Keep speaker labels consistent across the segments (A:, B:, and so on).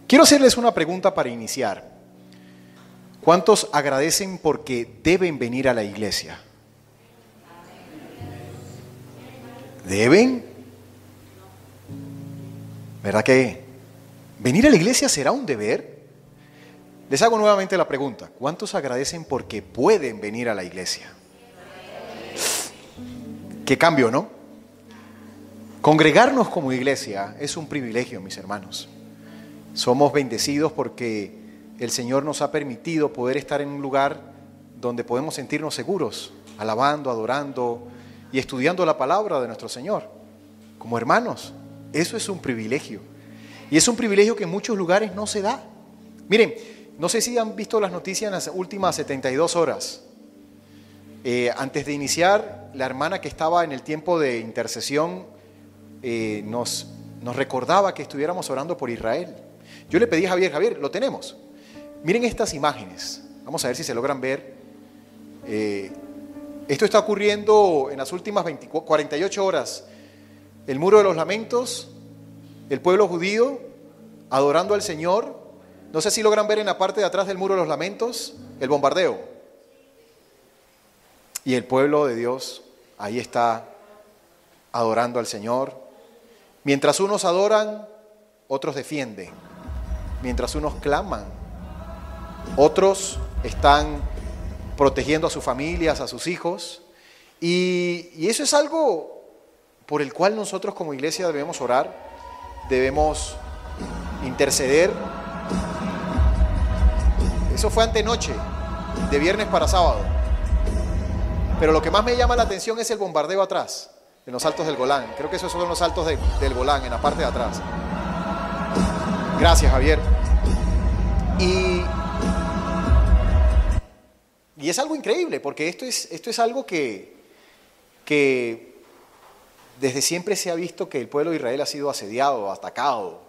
A: Quiero hacerles una pregunta para iniciar. ¿Cuántos agradecen porque deben venir a la iglesia? ¿Deben? ¿Verdad que venir a la iglesia será un deber? Les hago nuevamente la pregunta. ¿Cuántos agradecen porque pueden venir a la iglesia? Qué cambio, ¿no? Congregarnos como iglesia es un privilegio, mis hermanos. Somos bendecidos porque el Señor nos ha permitido poder estar en un lugar donde podemos sentirnos seguros, alabando, adorando y estudiando la palabra de nuestro Señor. Como hermanos, eso es un privilegio. Y es un privilegio que en muchos lugares no se da. Miren, no sé si han visto las noticias en las últimas 72 horas. Antes de iniciar, la hermana que estaba en el tiempo de intercesión nos recordaba que estuviéramos orando por Israel. Yo le pedí a Javier, lo tenemos. Miren estas imágenes. Vamos a ver si se logran ver. Esto está ocurriendo en las últimas 48 horas. El Muro de los Lamentos, el pueblo judío adorando al Señor. No sé si logran ver en la parte de atrás del Muro de los Lamentos el bombardeo. Y el pueblo de Dios ahí está adorando al Señor. Mientras unos adoran, otros defienden. Mientras unos claman, otros están protegiendo a sus familias, a sus hijos. Y eso es algo por el cual nosotros como iglesia debemos orar, debemos interceder. Eso fue antenoche, de viernes para sábado. Pero lo que más me llama la atención es el bombardeo atrás, en los altos del Golán. Creo que esos son los altos del Golán, en la parte de atrás. Gracias, Javier. Y es algo increíble, porque esto es algo que desde siempre se ha visto que el pueblo de Israel ha sido asediado, atacado,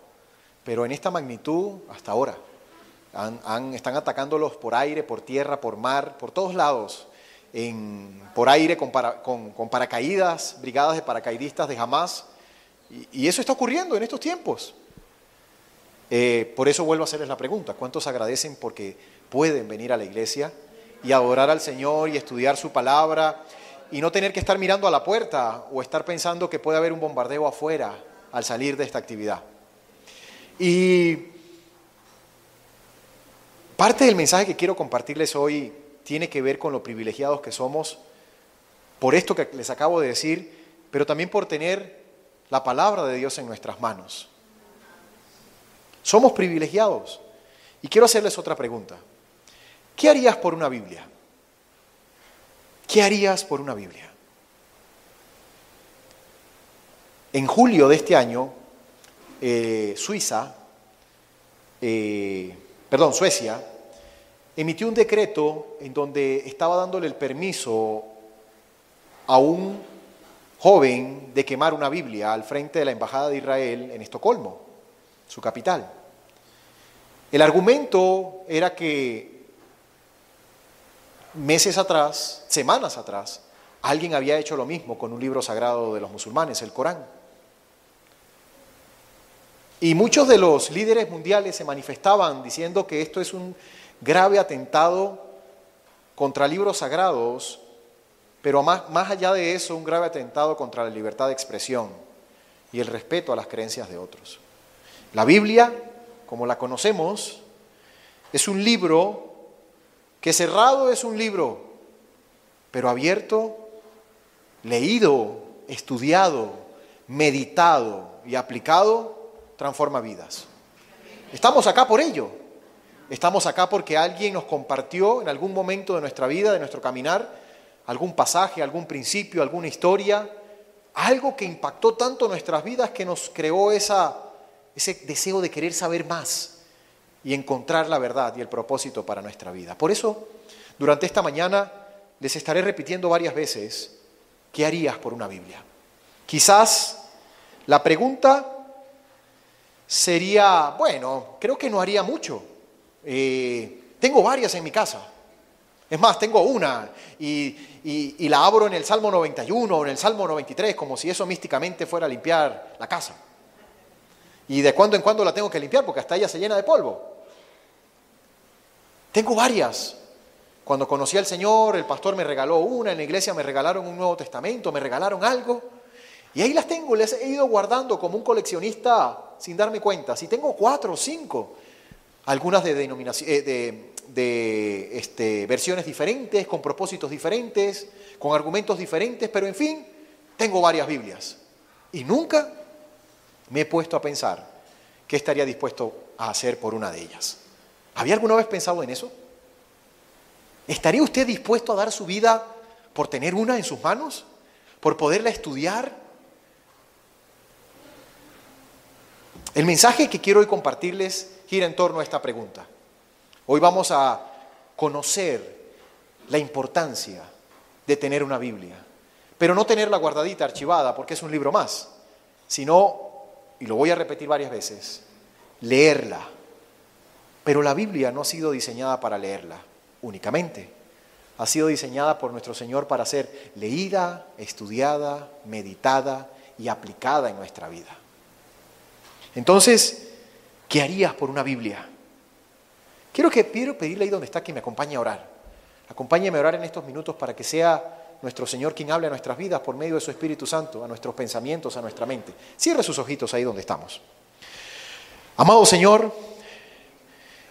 A: pero en esta magnitud hasta ahora. Están atacándolos por aire, por tierra, por mar, por todos lados. Por aire con paracaídas, brigadas de paracaidistas de Hamás. Y eso está ocurriendo en estos tiempos. Por eso vuelvo a hacerles la pregunta. ¿Cuántos agradecen porque pueden venir a la iglesia y adorar al Señor y estudiar su palabra y no tener que estar mirando a la puerta o estar pensando que puede haber un bombardeo afuera al salir de esta actividad? Y parte del mensaje que quiero compartirles hoy tiene que ver con lo privilegiados que somos por esto que les acabo de decir, pero también por tener la palabra de Dios en nuestras manos. Somos privilegiados. Y quiero hacerles otra pregunta. ¿Qué harías por una Biblia? ¿Qué harías por una Biblia? En julio de este año, Suecia emitió un decreto en donde estaba dándole el permiso a un joven de quemar una Biblia al frente de la Embajada de Israel en Estocolmo, su capital. El argumento era que semanas atrás, alguien había hecho lo mismo con un libro sagrado de los musulmanes, el Corán. Y muchos de los líderes mundiales se manifestaban diciendo que esto es un grave atentado contra libros sagrados, pero más allá de eso, un grave atentado contra la libertad de expresión y el respeto a las creencias de otros. La Biblia, como la conocemos, es un libro que cerrado es un libro, pero abierto, leído, estudiado, meditado y aplicado, transforma vidas. Estamos acá por ello. Estamos acá porque alguien nos compartió en algún momento de nuestra vida, de nuestro caminar, algún pasaje, algún principio, alguna historia, algo que impactó tanto nuestras vidas que nos creó ese deseo de querer saber más y encontrar la verdad y el propósito para nuestra vida. Por eso, durante esta mañana les estaré repitiendo varias veces, ¿qué harías por una Biblia? Quizás la pregunta sería, bueno, creo que no haría mucho. Tengo varias en mi casa. Es más, tengo una y la abro en el Salmo 91 o en el Salmo 93, como si eso místicamente fuera a limpiar la casa. Y de cuando en cuando la tengo que limpiar porque hasta ella se llena de polvo. Tengo varias. Cuando conocí al Señor, el pastor me regaló una, en la iglesia me regalaron un Nuevo Testamento, me regalaron algo. Y ahí las tengo, les he ido guardando como un coleccionista sin darme cuenta. Si tengo 4 o 5, algunas de versiones diferentes, con propósitos diferentes, con argumentos diferentes, pero en fin, tengo varias Biblias. Y nunca me he puesto a pensar qué estaría dispuesto a hacer por una de ellas. ¿Había alguna vez pensado en eso? ¿Estaría usted dispuesto a dar su vida por tener una en sus manos? ¿Por poderla estudiar? El mensaje que quiero hoy compartirles gira en torno a esta pregunta. Hoy vamos a conocer la importancia de tener una Biblia, pero no tenerla guardadita, archivada, porque es un libro más, sino, y lo voy a repetir varias veces, leerla. Pero la Biblia no ha sido diseñada para leerla únicamente. Ha sido diseñada por nuestro Señor para ser leída, estudiada, meditada y aplicada en nuestra vida. Entonces, ¿qué harías por una Biblia? Quiero pedirle ahí donde está que me acompañe a orar. Acompáñeme a orar en estos minutos para que sea nuestro Señor quien hable a nuestras vidas por medio de su Espíritu Santo, a nuestros pensamientos, a nuestra mente. Cierre sus ojitos ahí donde estamos. Amado Señor,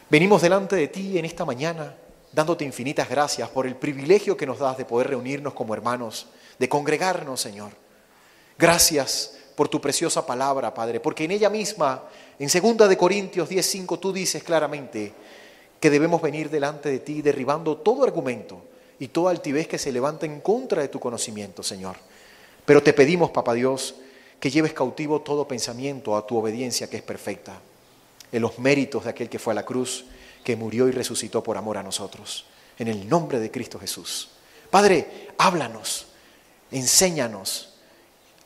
A: venimos delante de ti en esta mañana dándote infinitas gracias por el privilegio que nos das de poder reunirnos como hermanos, de congregarnos, Señor. Gracias por tu preciosa palabra, Padre, porque en ella misma, en 2 Corintios 10:5, tú dices claramente que debemos venir delante de ti derribando todo argumento y toda altivez que se levanta en contra de tu conocimiento, Señor. Pero te pedimos, Papá Dios, que lleves cautivo todo pensamiento a tu obediencia que es perfecta, en los méritos de aquel que fue a la cruz, que murió y resucitó por amor a nosotros. En el nombre de Cristo Jesús. Padre, háblanos, enséñanos,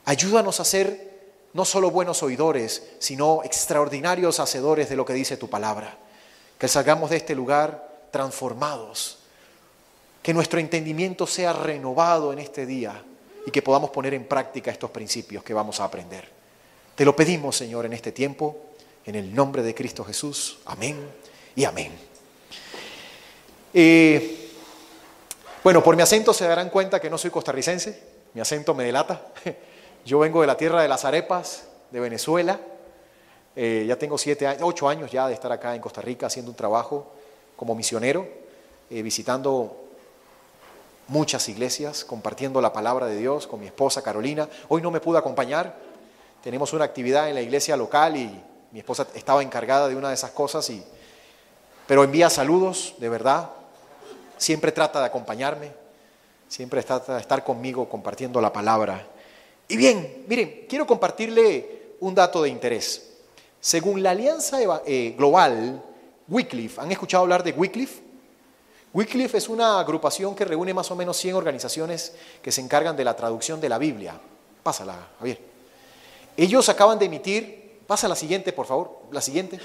A: ayúdanos a ser no solo buenos oidores, sino extraordinarios hacedores de lo que dice tu palabra. Que salgamos de este lugar transformados, que nuestro entendimiento sea renovado en este día y que podamos poner en práctica estos principios que vamos a aprender. Te lo pedimos, Señor, en este tiempo, en el nombre de Cristo Jesús. Amén y amén. Bueno, por mi acento se darán cuenta que no soy costarricense, mi acento me delata. Yo vengo de la tierra de las arepas, de Venezuela. Ya tengo 8 años ya de estar acá en Costa Rica haciendo un trabajo como misionero, visitando muchas iglesias, compartiendo la palabra de Dios con mi esposa Carolina. Hoy no me pude acompañar, tenemos una actividad en la iglesia local y mi esposa estaba encargada de una de esas cosas, pero envía saludos, de verdad. Siempre trata de acompañarme, siempre trata de estar conmigo compartiendo la palabra. Y bien, miren, quiero compartirle un dato de interés. Según la Alianza Global, Wycliffe, ¿han escuchado hablar de Wycliffe? Wycliffe es una agrupación que reúne más o menos 100 organizaciones que se encargan de la traducción de la Biblia. Pásala, Javier. Ellos acaban de emitir, pasa la siguiente, por favor, la siguiente.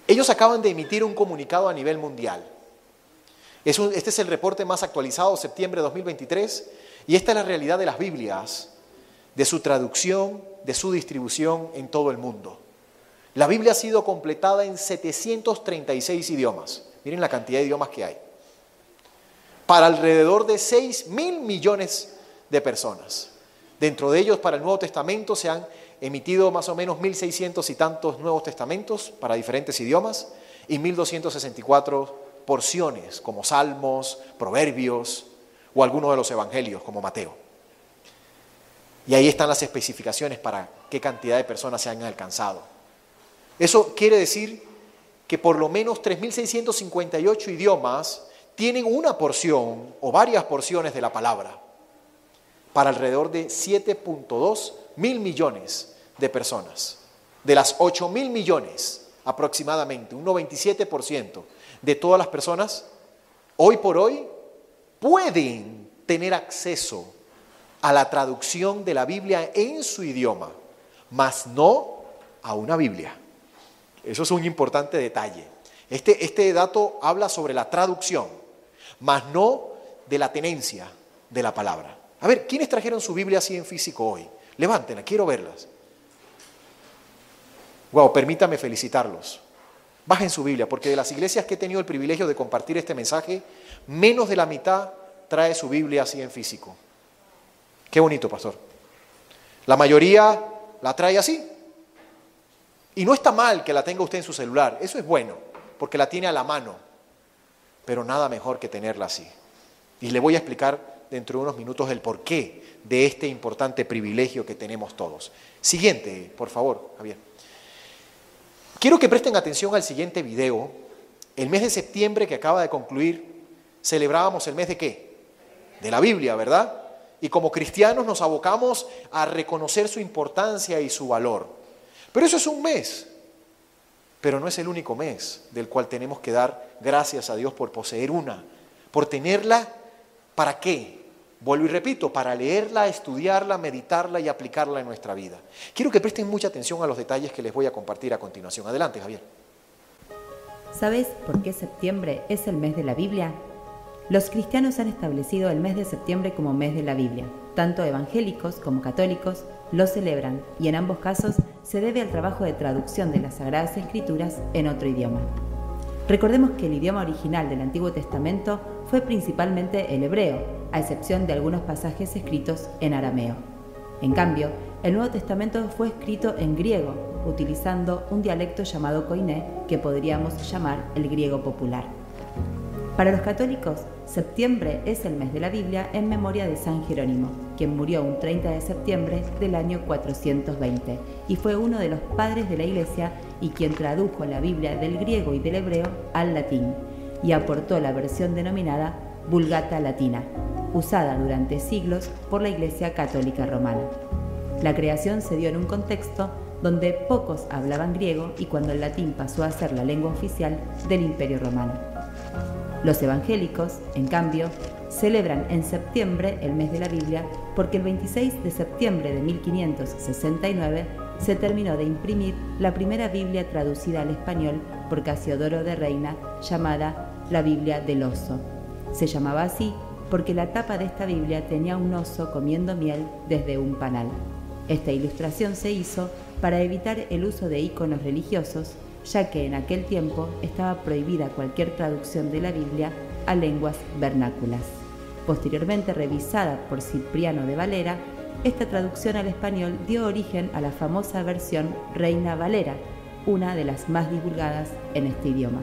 A: Ellos acaban de emitir un comunicado a nivel mundial. Este es el reporte más actualizado, septiembre de 2023, y esta es la realidad de las Biblias, de su traducción, de su distribución en todo el mundo. La Biblia ha sido completada en 736 idiomas. Miren la cantidad de idiomas que hay. Para alrededor de 6.000 millones de personas. Dentro de ellos, para el Nuevo Testamento, se han emitido más o menos 1.600 y tantos Nuevos Testamentos para diferentes idiomas y 1.264 porciones como Salmos, Proverbios o algunos de los Evangelios como Mateo. Y ahí están las especificaciones para qué cantidad de personas se han alcanzado. Eso quiere decir que por lo menos 3.658 idiomas tienen una porción o varias porciones de la palabra para alrededor de 7.2 mil millones de personas. De las 8.000 millones aproximadamente, un 97% de todas las personas, hoy por hoy, pueden tener acceso a la traducción de la Biblia en su idioma, mas no a una Biblia. Eso es un importante detalle. Este dato habla sobre la traducción, mas no de la tenencia de la palabra. A ver, ¿quiénes trajeron su Biblia así en físico hoy? Levántenla, quiero verlas. Wow, permítame felicitarlos. Bajen su Biblia, porque de las iglesias que he tenido el privilegio de compartir este mensaje, menos de la mitad trae su Biblia así en físico. Qué bonito, pastor. La mayoría la trae así. Y no está mal que la tenga usted en su celular, eso es bueno, porque la tiene a la mano, pero nada mejor que tenerla así. Y le voy a explicar dentro de unos minutos el porqué de este importante privilegio que tenemos todos. Siguiente, por favor, Javier. Quiero que presten atención al siguiente video. El mes de septiembre que acaba de concluir, celebrábamos el mes ¿de qué? De la Biblia, ¿verdad? Y como cristianos nos abocamos a reconocer su importancia y su valor. Pero eso es un mes, pero no es el único mes del cual tenemos que dar gracias a Dios por poseer una, por tenerla, ¿para qué? Vuelvo y repito, para leerla, estudiarla, meditarla y aplicarla en nuestra vida. Quiero que presten mucha atención a los detalles que les voy a compartir a continuación. Adelante, Javier.
B: ¿Sabes por qué septiembre es el mes de la Biblia? Los cristianos han establecido el mes de septiembre como mes de la Biblia. Tanto evangélicos como católicos lo celebran y en ambos casos se debe al trabajo de traducción de las Sagradas Escrituras en otro idioma. Recordemos que el idioma original del Antiguo Testamento fue principalmente el hebreo, a excepción de algunos pasajes escritos en arameo. En cambio, el Nuevo Testamento fue escrito en griego, utilizando un dialecto llamado koiné, que podríamos llamar el griego popular. Para los católicos, septiembre es el mes de la Biblia en memoria de San Jerónimo, quien murió un 30 de septiembre del año 420 y fue uno de los padres de la Iglesia y quien tradujo la Biblia del griego y del hebreo al latín y aportó la versión denominada Vulgata Latina, usada durante siglos por la Iglesia Católica Romana. La creación se dio en un contexto donde pocos hablaban griego y cuando el latín pasó a ser la lengua oficial del Imperio Romano. Los evangélicos, en cambio, celebran en septiembre el mes de la Biblia porque el 26 de septiembre de 1569 se terminó de imprimir la primera Biblia traducida al español por Casiodoro de Reina, llamada la Biblia del Oso. Se llamaba así porque la tapa de esta Biblia tenía un oso comiendo miel desde un panal. Esta ilustración se hizo para evitar el uso de íconos religiosos, ya que en aquel tiempo estaba prohibida cualquier traducción de la Biblia a lenguas vernáculas. Posteriormente revisada por Cipriano de Valera, esta traducción al español dio origen a la famosa versión Reina Valera, una de las más divulgadas en este idioma.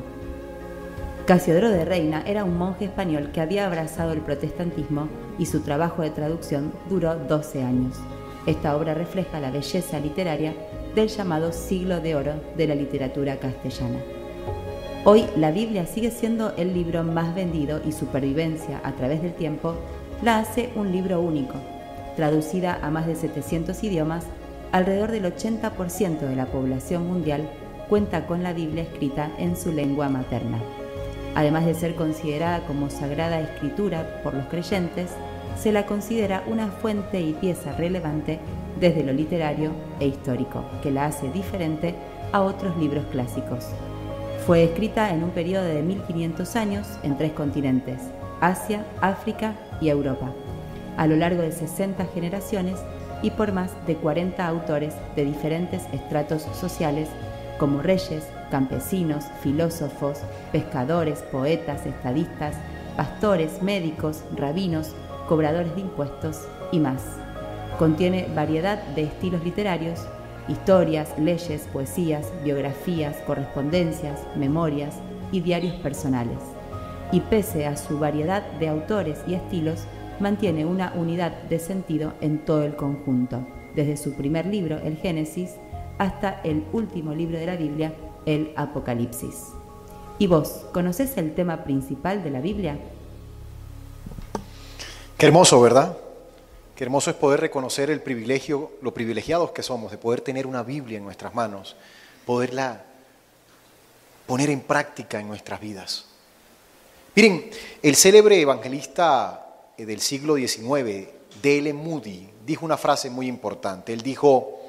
B: Casiodoro de Reina era un monje español que había abrazado el protestantismo y su trabajo de traducción duró 12 años. Esta obra refleja la belleza literaria del llamado siglo de oro de la literatura castellana. Hoy la Biblia sigue siendo el libro más vendido y su pervivencia a través del tiempo la hace un libro único. Traducida a más de 700 idiomas, alrededor del 80% de la población mundial cuenta con la Biblia escrita en su lengua materna. Además de ser considerada como sagrada escritura por los creyentes, se la considera una fuente y pieza relevante desde lo literario e histórico, que la hace diferente a otros libros clásicos. Fue escrita en un periodo de 1500 años en 3 continentes, Asia, África y Europa, a lo largo de 60 generaciones y por más de 40 autores de diferentes estratos sociales como reyes, campesinos, filósofos, pescadores, poetas, estadistas, pastores, médicos, rabinos, cobradores de impuestos y más. Contiene variedad de estilos literarios, historias, leyes, poesías, biografías, correspondencias, memorias y diarios personales. Y pese a su variedad de autores y estilos, mantiene una unidad de sentido en todo el conjunto, desde su primer libro, el Génesis, hasta el último libro de la Biblia, el Apocalipsis. ¿Y vos, conocés el tema principal de la Biblia?
A: Qué hermoso, ¿verdad? Qué hermoso es poder reconocer el privilegio, lo privilegiados que somos de poder tener una Biblia en nuestras manos, poderla poner en práctica en nuestras vidas. Miren, el célebre evangelista del siglo XIX, D.L. Moody, dijo una frase muy importante. Él dijo: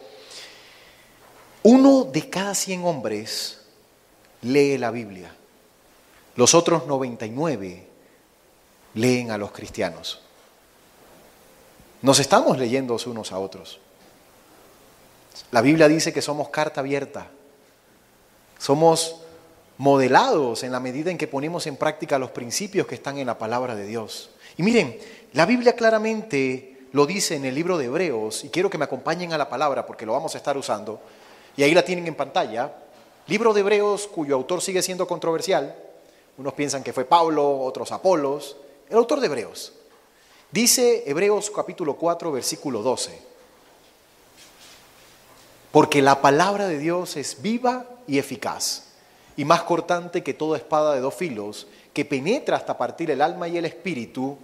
A: 1 de cada 100 hombres lee la Biblia, los otros 99 leen a los cristianos. Nos estamos leyendo unos a otros. La Biblia dice que somos carta abierta Somos modelados en la medida en que ponemos en práctica los principios que están en la palabra de Dios. Y miren, la Biblia claramente lo dice en el libro de Hebreos, y quiero que me acompañen a la palabra porque lo vamos a estar usando, y ahí la tienen en pantalla. Libro de Hebreos, cuyo autor sigue siendo controversial. Unos piensan que fue Pablo, otros Apolos. El autor de Hebreos. Dice Hebreos capítulo 4, versículo 12. Porque la palabra de Dios es viva y eficaz, y más cortante que toda espada de dos filos, que penetra hasta partir el alma y el espíritu,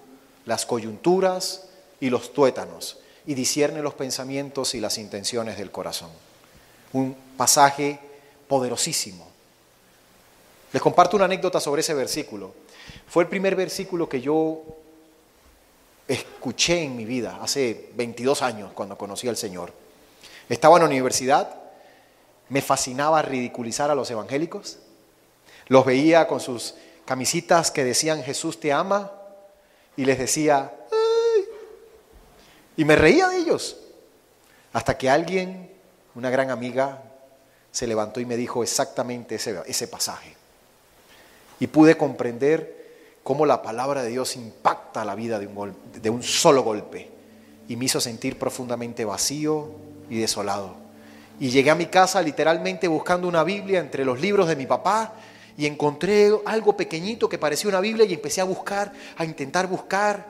A: las coyunturas y los tuétanos, y discierne los pensamientos y las intenciones del corazón. Un pasaje poderosísimo. Les comparto una anécdota sobre ese versículo. Fue el primer versículo que yo escuché en mi vida, hace 22 años, cuando conocí al Señor. Estaba en la universidad, me fascinaba ridiculizar a los evangélicos. Los veía con sus camisitas que decían Jesús te ama, y les decía ¡ay! Y me reía de ellos, hasta que alguien, una gran amiga, se levantó y me dijo exactamente ese pasaje, y pude comprender cómo la palabra de Dios impacta la vida de un solo golpe, y me hizo sentir profundamente vacío y desolado. Y llegué a mi casa literalmente buscando una Biblia entre los libros de mi papá, y encontré algo pequeñito que parecía una Biblia, y empecé a buscar, a intentar buscar,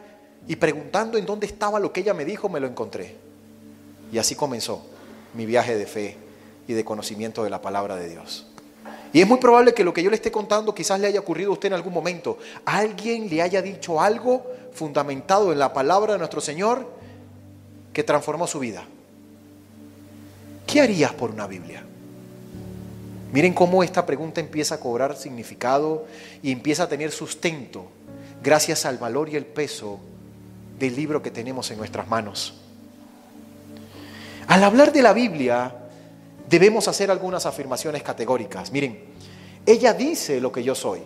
A: y preguntando en dónde estaba lo que ella me dijo, me lo encontré. Y así comenzó mi viaje de fe y de conocimiento de la palabra de Dios. Y es muy probable que lo que yo le esté contando quizás le haya ocurrido a usted en algún momento. Alguien le haya dicho algo fundamentado en la palabra de nuestro Señor que transformó su vida. ¿Qué harías por una Biblia? Miren cómo esta pregunta empieza a cobrar significado y empieza a tener sustento gracias al valor y el peso del libro que tenemos en nuestras manos. Al hablar de la Biblia, debemos hacer algunas afirmaciones categóricas. Miren, ella dice lo que yo soy.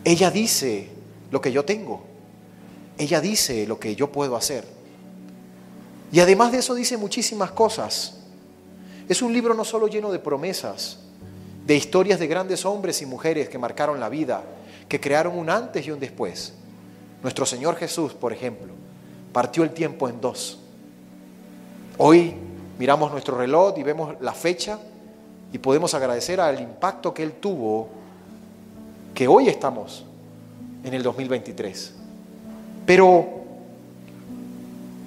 A: Ella dice lo que yo tengo. Ella dice lo que yo puedo hacer. Y además de eso dice muchísimas cosas. Es un libro no solo lleno de promesas, de historias de grandes hombres y mujeres que marcaron la vida, que crearon un antes y un después. Nuestro Señor Jesús, por ejemplo, partió el tiempo en dos. Hoy miramos nuestro reloj y vemos la fecha y podemos agradecer al impacto que Él tuvo, que hoy estamos en el 2023. Pero,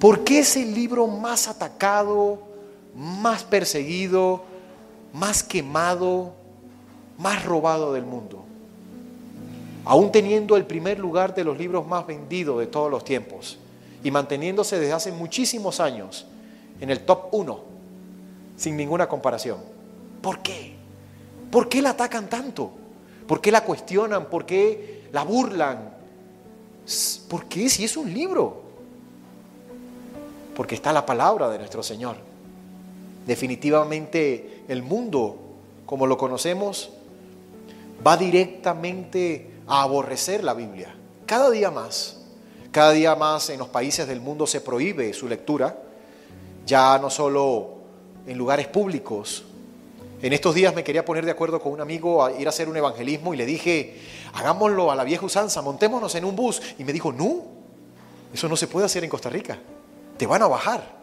A: ¿por qué es el libro más atacado, más perseguido, más quemado, más robado del mundo? Aún teniendo el primer lugar de los libros más vendidos de todos los tiempos y manteniéndose desde hace muchísimos años en el top 1, sin ninguna comparación. ¿Por qué? ¿Por qué la atacan tanto? ¿Por qué la cuestionan? ¿Por qué la burlan? ¿Por qué si es un libro? Porque está la palabra de nuestro Señor. Definitivamente el mundo, como lo conocemos, va directamente a aborrecer la Biblia. Cada día más en los países del mundo se prohíbe su lectura, ya no solo en lugares públicos. En estos días me quería poner de acuerdo con un amigo a ir a hacer un evangelismo y le dije, hagámoslo a la vieja usanza, montémonos en un bus. Y me dijo, no, eso no se puede hacer en Costa Rica, te van a bajar.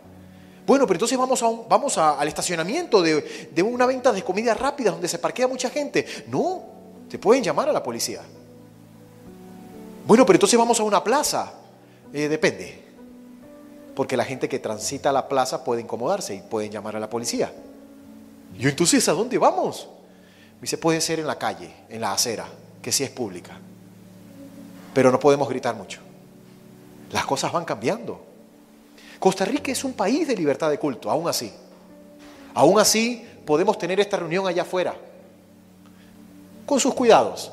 A: Bueno, pero entonces vamos al estacionamiento de una venta de comida rápida donde se parquea mucha gente. No, te pueden llamar a la policía. Bueno, pero entonces vamos a una plaza. Depende, porque la gente que transita la plaza puede incomodarse y pueden llamar a la policía. Y entonces, ¿a dónde vamos? Me dice, puede ser en la calle, en la acera, que sí es pública, pero no podemos gritar mucho. Las cosas van cambiando. Costa Rica es un país de libertad de culto, aún así. Aún así podemos tener esta reunión allá afuera, con sus cuidados.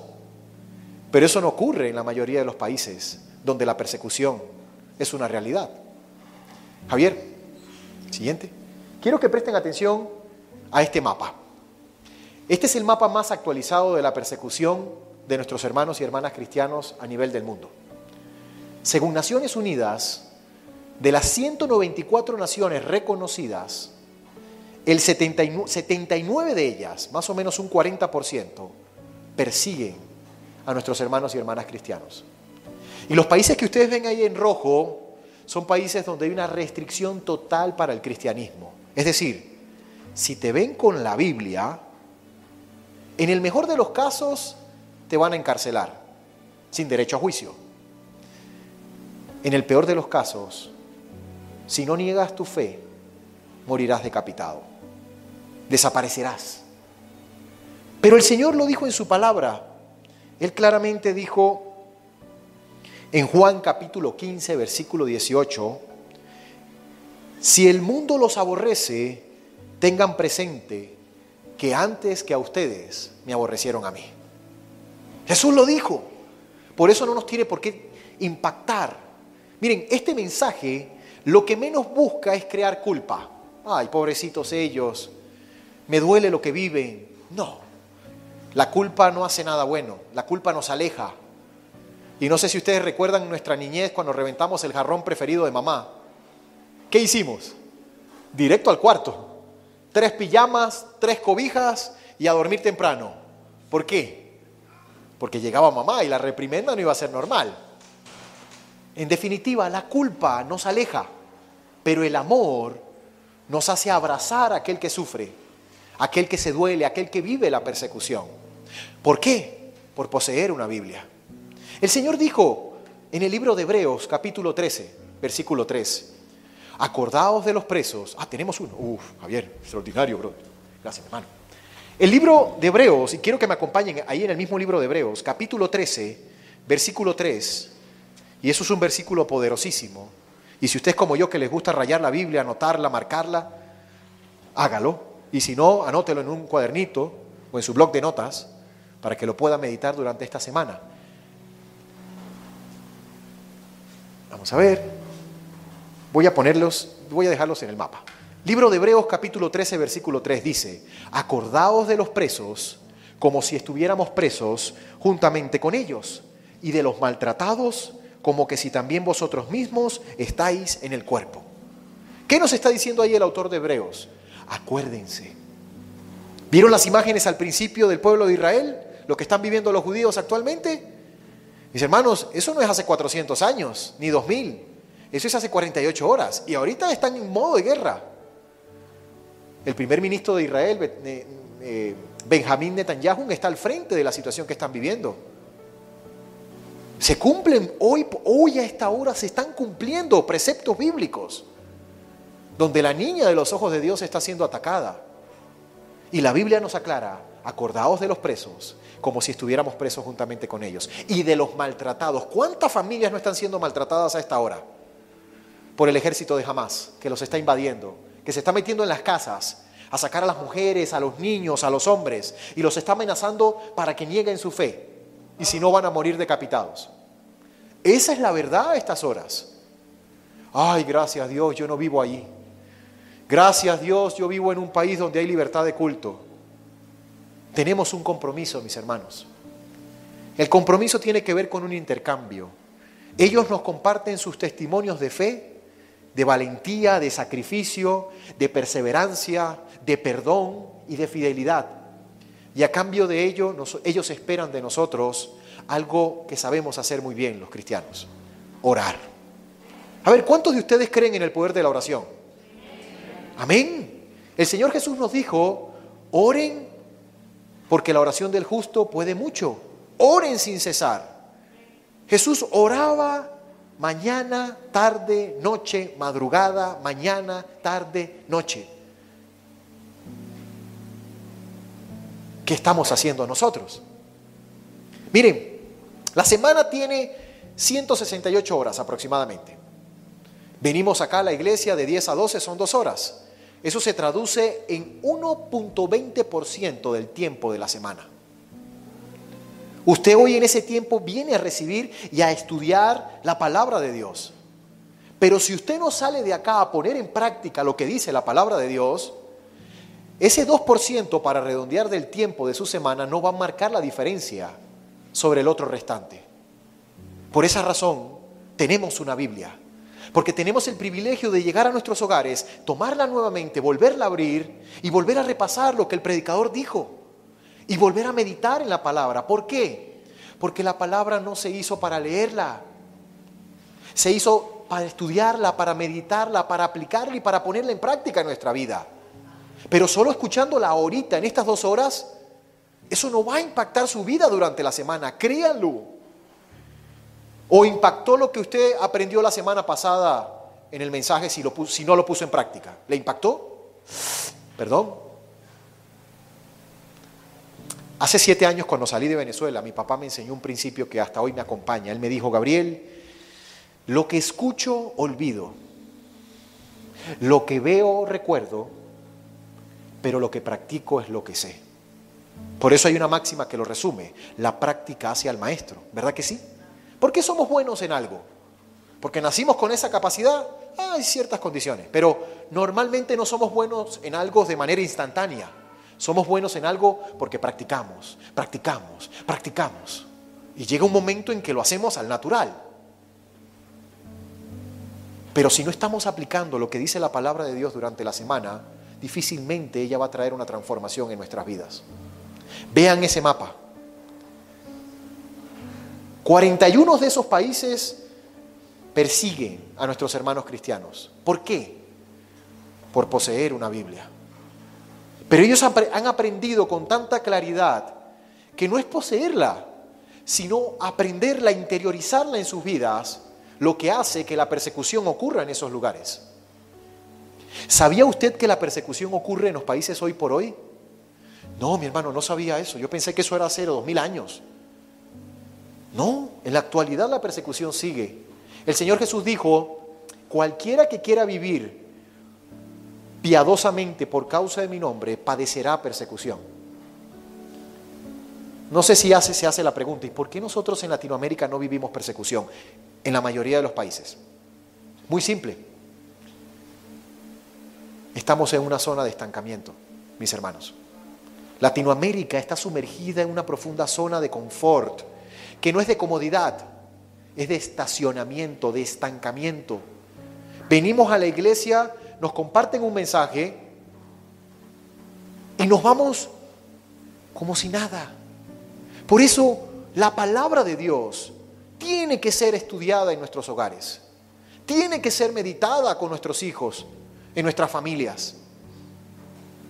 A: Pero eso no ocurre en la mayoría de los países donde la persecución es una realidad. Javier, siguiente. Quiero que presten atención a este mapa. Este es el mapa más actualizado de la persecución de nuestros hermanos y hermanas cristianos a nivel del mundo. Según Naciones Unidas, de las 194 naciones reconocidas, el 79 de ellas, más o menos un 40%, persiguen a nuestros hermanos y hermanas cristianos. Y los países que ustedes ven ahí en rojo son países donde hay una restricción total para el cristianismo. Es decir, si te ven con la Biblia, en el mejor de los casos te van a encarcelar, sin derecho a juicio. En el peor de los casos, si no niegas tu fe, morirás decapitado, desaparecerás. Pero el Señor lo dijo en su palabra. Él claramente dijo en Juan capítulo 15, versículo 18, si el mundo los aborrece, tengan presente que antes que a ustedes me aborrecieron a mí. Jesús lo dijo. Por eso no nos tiene por qué impactar. Miren, este mensaje lo que menos busca es crear culpa. Ay, pobrecitos ellos, me duele lo que viven. No, la culpa no hace nada bueno, la culpa nos aleja. Y no sé si ustedes recuerdan nuestra niñez cuando reventamos el jarrón preferido de mamá. ¿Qué hicimos? Directo al cuarto. 3 pijamas, 3 cobijas y a dormir temprano. ¿Por qué? Porque llegaba mamá y la reprimenda no iba a ser normal. En definitiva, la culpa nos aleja, pero el amor nos hace abrazar a aquel que sufre, aquel que se duele, aquel que vive la persecución. ¿Por qué? Por poseer una Biblia. El Señor dijo en el libro de Hebreos, capítulo 13, versículo 3, acordaos de los presos. Tenemos uno. Javier, extraordinario, bro. Gracias, hermano. El libro de Hebreos, y quiero que me acompañen ahí en el mismo libro de Hebreos, capítulo 13, versículo 3, y eso es un versículo poderosísimo. Y si usted es como yo, que les gusta rayar la Biblia, anotarla, marcarla, hágalo. Y si no, anótelo en un cuadernito o en su bloc de notas para que lo pueda meditar durante esta semana. Vamos a ver. Voy a dejarlos en el mapa. Libro de Hebreos, capítulo 13, versículo 3 dice, acordaos de los presos como si estuviéramos presos juntamente con ellos, y de los maltratados como que si también vosotros mismos estáis en el cuerpo. ¿Qué nos está diciendo ahí el autor de Hebreos? Acuérdense. ¿Vieron las imágenes al principio del pueblo de Israel? Lo que están viviendo los judíos actualmente. Mis hermanos, eso no es hace 400 años, ni 2000. Eso es hace 48 horas. Y ahorita están en modo de guerra. El primer ministro de Israel, Benjamín Netanyahu, está al frente de la situación que están viviendo. Se cumplen hoy a esta hora se están cumpliendo preceptos bíblicos donde la niña de los ojos de Dios está siendo atacada. Y la Biblia nos aclara, acordaos de los presos como si estuviéramos presos juntamente con ellos. Y de los maltratados. ¿Cuántas familias no están siendo maltratadas a esta hora? Por el ejército de Hamás, que los está invadiendo, que se está metiendo en las casas a sacar a las mujeres, a los niños, a los hombres, y los está amenazando para que nieguen su fe. Y si no, van a morir decapitados. Esa es la verdad a estas horas. Ay, gracias a Dios, yo no vivo allí. Gracias a Dios, yo vivo en un país donde hay libertad de culto. Tenemos un compromiso, mis hermanos. El compromiso tiene que ver con un intercambio. Ellos nos comparten sus testimonios de fe, de valentía, de sacrificio, de perseverancia, de perdón y de fidelidad. Y a cambio de ello, ellos esperan de nosotros algo que sabemos hacer muy bien los cristianos: orar. A ver, ¿cuántos de ustedes creen en el poder de la oración? Amén. El Señor Jesús nos dijo, oren porque la oración del justo puede mucho. Oren sin cesar. Jesús oraba mañana, tarde, noche, madrugada, mañana, tarde, noche. ¿Qué estamos haciendo nosotros? Miren, la semana tiene 168 horas aproximadamente. Venimos acá a la iglesia de 10 a 12, son 2 horas. Eso se traduce en 1.20% del tiempo de la semana. Usted hoy en ese tiempo viene a recibir y a estudiar la palabra de Dios. Pero si usted no sale de acá a poner en práctica lo que dice la palabra de Dios, ese 2% para redondear del tiempo de su semana no va a marcar la diferencia sobre el otro restante. Por esa razón tenemos una Biblia, Porque tenemos el privilegio de llegar a nuestros hogares, tomarla nuevamente, volverla a abrir y volver a repasar lo que el predicador dijo. Y volver a meditar en la palabra. ¿Por qué? Porque la palabra no se hizo para leerla. Se hizo para estudiarla, para meditarla, para aplicarla y para ponerla en práctica en nuestra vida. Pero solo escuchándola ahorita, en estas 2 horas, eso no va a impactar su vida durante la semana, créanlo. ¿O impactó lo que usted aprendió la semana pasada en el mensaje si no lo puso en práctica? ¿Le impactó? Perdón. Hace 7 años, cuando salí de Venezuela, mi papá me enseñó un principio que hasta hoy me acompaña. Él me dijo: Gabriel, lo que escucho, olvido. Lo que veo, recuerdo. Pero lo que practico es lo que sé. Por eso hay una máxima que lo resume: la práctica hace al maestro. ¿Verdad que sí? ¿Por qué somos buenos en algo? Porque nacimos con esa capacidad. Hay ciertas condiciones, pero normalmente no somos buenos en algo de manera instantánea. Somos buenos en algo porque practicamos. Y llega un momento en que lo hacemos al natural. Pero si no estamos aplicando lo que dice la palabra de Dios durante la semana, difícilmente ella va a traer una transformación en nuestras vidas. Vean ese mapa. 41 de esos países persiguen a nuestros hermanos cristianos. ¿Por qué? Por poseer una Biblia. Pero ellos han aprendido con tanta claridad que no es poseerla, sino aprenderla, interiorizarla en sus vidas, lo que hace que la persecución ocurra en esos lugares. ¿Sabía usted que la persecución ocurre en los países hoy por hoy? No, mi hermano, no sabía eso. Yo pensé que eso era hace 2000 años. No, en la actualidad la persecución sigue. El Señor Jesús dijo: cualquiera que quiera vivir piadosamente por causa de mi nombre, padecerá persecución. No sé si se hace la pregunta: ¿y por qué nosotros en Latinoamérica no vivimos persecución? En la mayoría de los países. Muy simple. Estamos en una zona de estancamiento, mis hermanos. Latinoamérica está sumergida en una profunda zona de confort, que no es de comodidad, es de estacionamiento, de estancamiento. Venimos a la iglesia, nos comparten un mensaje y nos vamos como si nada. Por eso la palabra de Dios tiene que ser estudiada en nuestros hogares, tiene que ser meditada con nuestros hijos, en nuestras familias.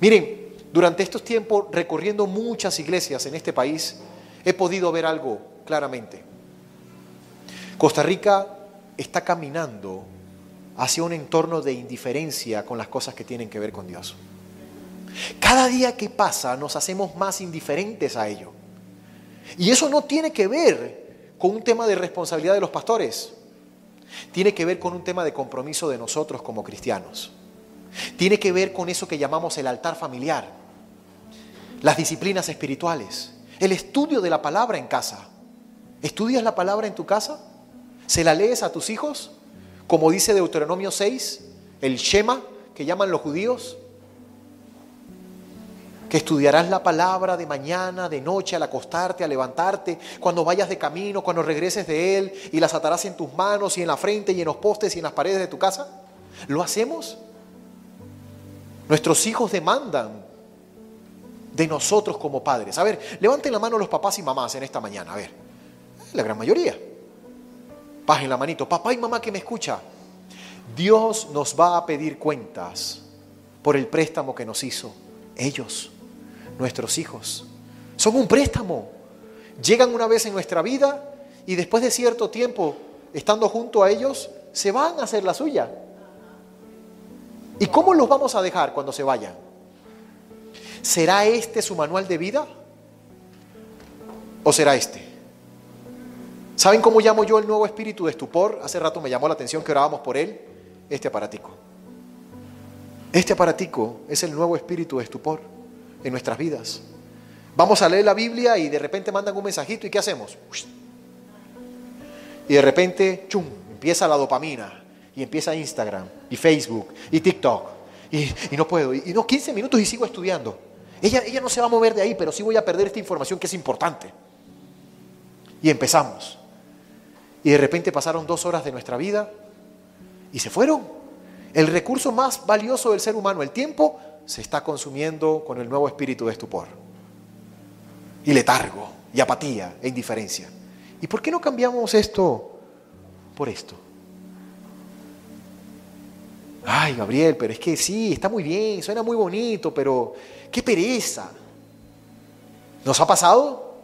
A: Miren, durante estos tiempos, recorriendo muchas iglesias en este país, he podido ver algo claramente. Costa Rica está caminando hacia un entorno de indiferencia con las cosas que tienen que ver con Dios. Cada día que pasa nos hacemos más indiferentes a ello. Y eso no tiene que ver con un tema de responsabilidad de los pastores. Tiene que ver con un tema de compromiso de nosotros como cristianos. Tiene que ver con eso que llamamos el altar familiar, las disciplinas espirituales, el estudio de la palabra en casa. ¿Estudias la palabra en tu casa? ¿Se la lees a tus hijos? Como dice Deuteronomio 6, el Shema que llaman los judíos, que estudiarás la palabra de mañana, de noche, al acostarte, al levantarte, cuando vayas de camino, cuando regreses de él, y las atarás en tus manos y en la frente y en los postes y en las paredes de tu casa. ¿Lo hacemos? Nuestros hijos demandan de nosotros como padres. A ver, levanten la mano los papás y mamás en esta mañana. A ver, la gran mayoría. Bajen la manito. Papá y mamá que me escucha. Dios nos va a pedir cuentas por el préstamo que nos hizo. Ellos, nuestros hijos, son un préstamo. Llegan una vez en nuestra vida y después de cierto tiempo, estando junto a ellos, se van a hacer la suya. ¿Y cómo los vamos a dejar cuando se vayan? ¿Será este su manual de vida? ¿O será este? ¿Saben cómo llamo yo el nuevo espíritu de estupor? Hace rato me llamó la atención que orábamos por él. Este aparatico. Este aparatico es el nuevo espíritu de estupor en nuestras vidas. Vamos a leer la Biblia y de repente mandan un mensajito y ¿qué hacemos? Y de repente, ¡chum!, empieza la dopamina y empieza Instagram y Facebook y TikTok y no puedo, y no, 15 minutos y sigo estudiando. Ella no se va a mover de ahí, pero sí voy a perder esta información que es importante. Y empezamos. Y de repente pasaron 2 horas de nuestra vida Y se fueron. El recurso más valioso del ser humano, el tiempo, se está consumiendo con el nuevo espíritu de estupor. Y letargo, y apatía, e indiferencia. ¿Y por qué no cambiamos esto por esto? Ay, Gabriel, pero es que sí, está muy bien, suena muy bonito, pero qué pereza. ¿Nos ha pasado?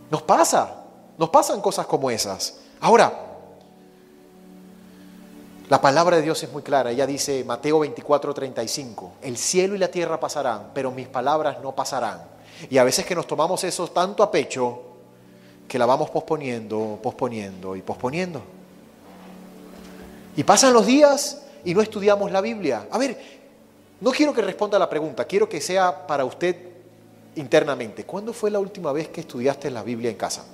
A: Nos pasan cosas como esas. Ahora, la palabra de Dios es muy clara. Ella dice, Mateo 24:35, el cielo y la tierra pasarán, pero mis palabras no pasarán. Y a veces que nos tomamos eso tanto a pecho, que la vamos posponiendo y posponiendo. Y pasan los días y no estudiamos la Biblia. A ver, no quiero que responda a la pregunta, quiero que sea para usted internamente. ¿Cuándo fue la última vez que estudiaste la Biblia en casa?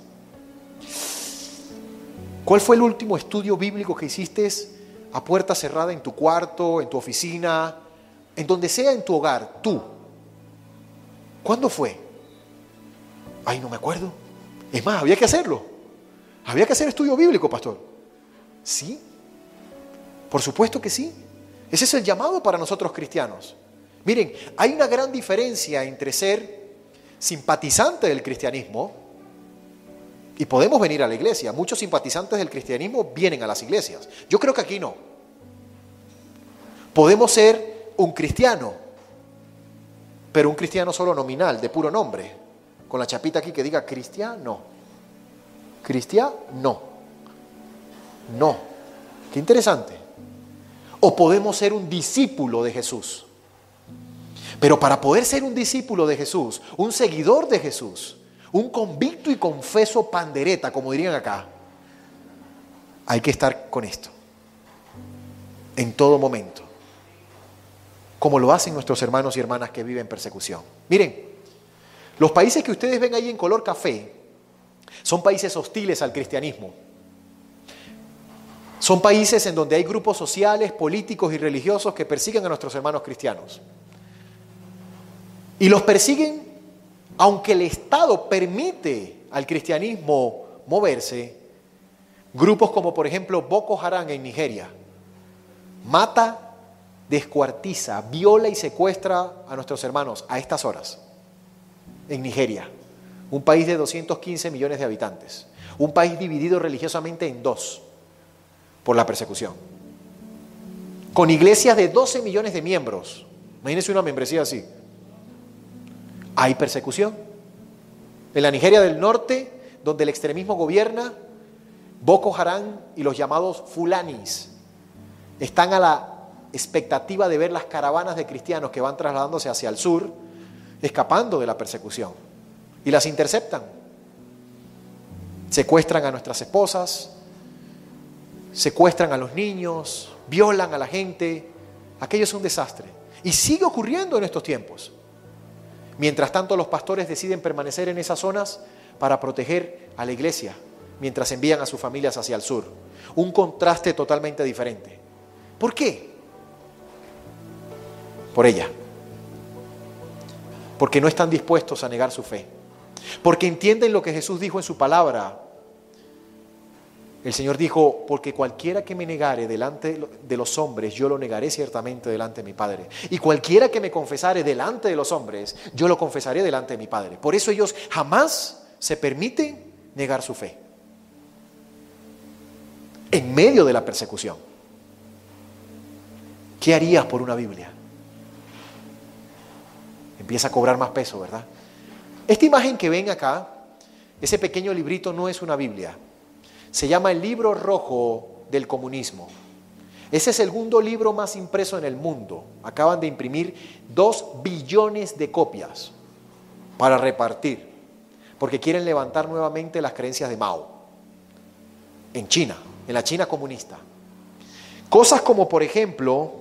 A: ¿Cuál fue el último estudio bíblico que hiciste a puerta cerrada en tu cuarto, en tu oficina, en donde sea en tu hogar, tú? ¿Cuándo fue? Ay, no me acuerdo. Es más, había que hacerlo. Había que hacer estudio bíblico, pastor. ¿Sí? Por supuesto que sí. Ese es el llamado para nosotros cristianos. Miren, hay una gran diferencia entre ser simpatizante del cristianismo y podemos venir a la iglesia. Muchos simpatizantes del cristianismo vienen a las iglesias. Yo creo que aquí no. Podemos ser un cristiano, pero un cristiano solo nominal, de puro nombre, con la chapita aquí que diga cristiano. Cristiano. No. Qué interesante. O podemos ser un discípulo de Jesús. Pero para poder ser un discípulo de Jesús, un seguidor de Jesús, un convicto y confeso pandereta, como dirían acá, hay que estar con esto en todo momento, como lo hacen nuestros hermanos y hermanas que viven persecución. Miren, los países que ustedes ven ahí en color café son países hostiles al cristianismo. Son países en donde hay grupos sociales, políticos y religiosos que persiguen a nuestros hermanos cristianos. Y los persiguen aunque el Estado permite al cristianismo moverse. Grupos como por ejemplo Boko Haram en Nigeria mata, descuartiza, viola y secuestra a nuestros hermanos a estas horas en Nigeria, un país de 215 millones de habitantes, un país dividido religiosamente en dos por la persecución, con iglesias de 12 millones de miembros. Imagínense una membresía así. Hay persecución. En la Nigeria del Norte, donde el extremismo gobierna, Boko Haram y los llamados fulanis están a la expectativa de ver las caravanas de cristianos que van trasladándose hacia el sur, escapando de la persecución, y las interceptan. Secuestran a nuestras esposas, secuestran a los niños, violan a la gente. Aquello es un desastre. Y sigue ocurriendo en estos tiempos. Mientras tanto, los pastores deciden permanecer en esas zonas para proteger a la iglesia, mientras envían a sus familias hacia el sur. Un contraste totalmente diferente. ¿Por qué? Por ella. Porque no están dispuestos a negar su fe. Porque entienden lo que Jesús dijo en su palabra. El Señor dijo, porque cualquiera que me negare delante de los hombres, yo lo negaré ciertamente delante de mi Padre. Y cualquiera que me confesare delante de los hombres, yo lo confesaré delante de mi Padre. Por eso ellos jamás se permiten negar su fe. En medio de la persecución. ¿Qué harías por una Biblia? Empieza a cobrar más peso, ¿verdad? Esta imagen que ven acá, ese pequeño librito no es una Biblia. Se llama el libro rojo del comunismo. Ese es el segundo libro más impreso en el mundo. Acaban de imprimir 2 billones de copias para repartir, porque quieren levantar nuevamente las creencias de Mao en China, en la China comunista. Cosas como, por ejemplo,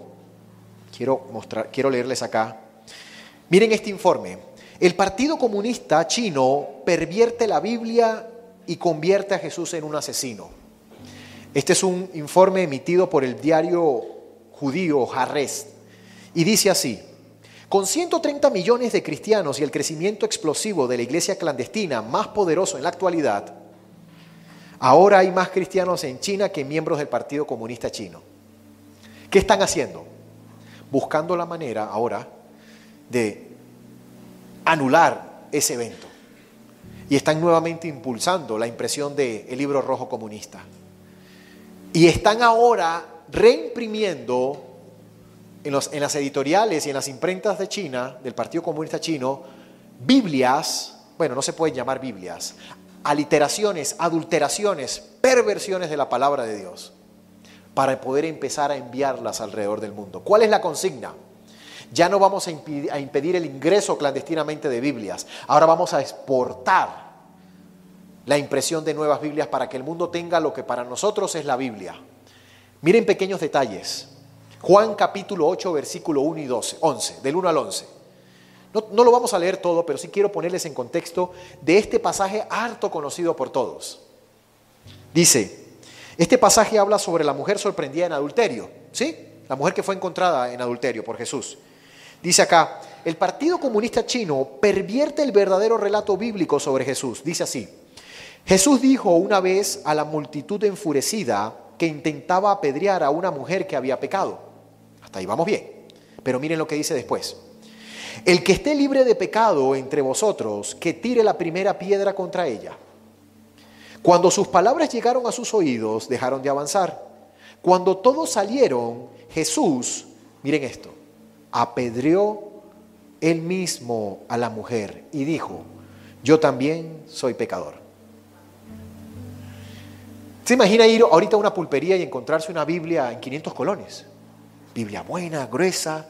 A: quiero leerles acá. Miren este informe. El Partido Comunista Chino pervierte la Biblia y convierte a Jesús en un asesino. Este es un informe emitido por el diario judío Haaretz y dice así: con 130 millones de cristianos y el crecimiento explosivo de la iglesia clandestina más poderoso en la actualidad, ahora hay más cristianos en China que miembros del Partido Comunista Chino. ¿Qué están haciendo? Buscando la manera ahora de anular ese evento. Y están nuevamente impulsando la impresión del libro rojo comunista. Y están ahora reimprimiendo en las editoriales y en las imprentas de China, del Partido Comunista Chino, Biblias, bueno, no se pueden llamar Biblias, aliteraciones, adulteraciones, perversiones de la palabra de Dios, para poder empezar a enviarlas alrededor del mundo. ¿Cuál es la consigna? Ya no vamos a impedir el ingreso clandestinamente de Biblias, ahora vamos a exportar la impresión de nuevas Biblias para que el mundo tenga lo que para nosotros es la Biblia. Miren pequeños detalles. Juan capítulo 8, versículo 1 y 11, del 1 al 11. No lo vamos a leer todo, pero sí quiero ponerles en contexto de este pasaje harto conocido por todos. Dice, este pasaje habla sobre la mujer sorprendida en adulterio, ¿sí? La mujer que fue encontrada en adulterio por Jesús. Dice acá, el Partido Comunista Chino pervierte el verdadero relato bíblico sobre Jesús. Dice así, Jesús dijo una vez a la multitud enfurecida que intentaba apedrear a una mujer que había pecado. Hasta ahí vamos bien. Pero miren lo que dice después. El que esté libre de pecado entre vosotros, que tire la primera piedra contra ella. Cuando sus palabras llegaron a sus oídos, dejaron de avanzar. Cuando todos salieron, Jesús, miren esto, apedreó él mismo a la mujer y dijo, yo también soy pecador. ¿Se imagina ir ahorita a una pulpería y encontrarse una Biblia en 500 colones? Biblia buena, gruesa.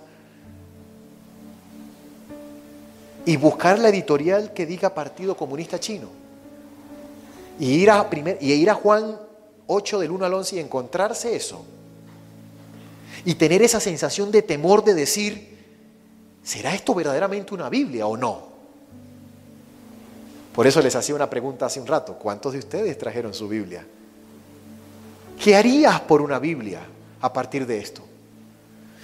A: Y buscar la editorial que diga Partido Comunista Chino. Y ir a Juan 8 del 1 al 11 y encontrarse eso. Y tener esa sensación de temor de decir, ¿será esto verdaderamente una Biblia o no? Por eso les hacía una pregunta hace un rato. ¿Cuántos de ustedes trajeron su Biblia? ¿Qué harías por una Biblia a partir de esto?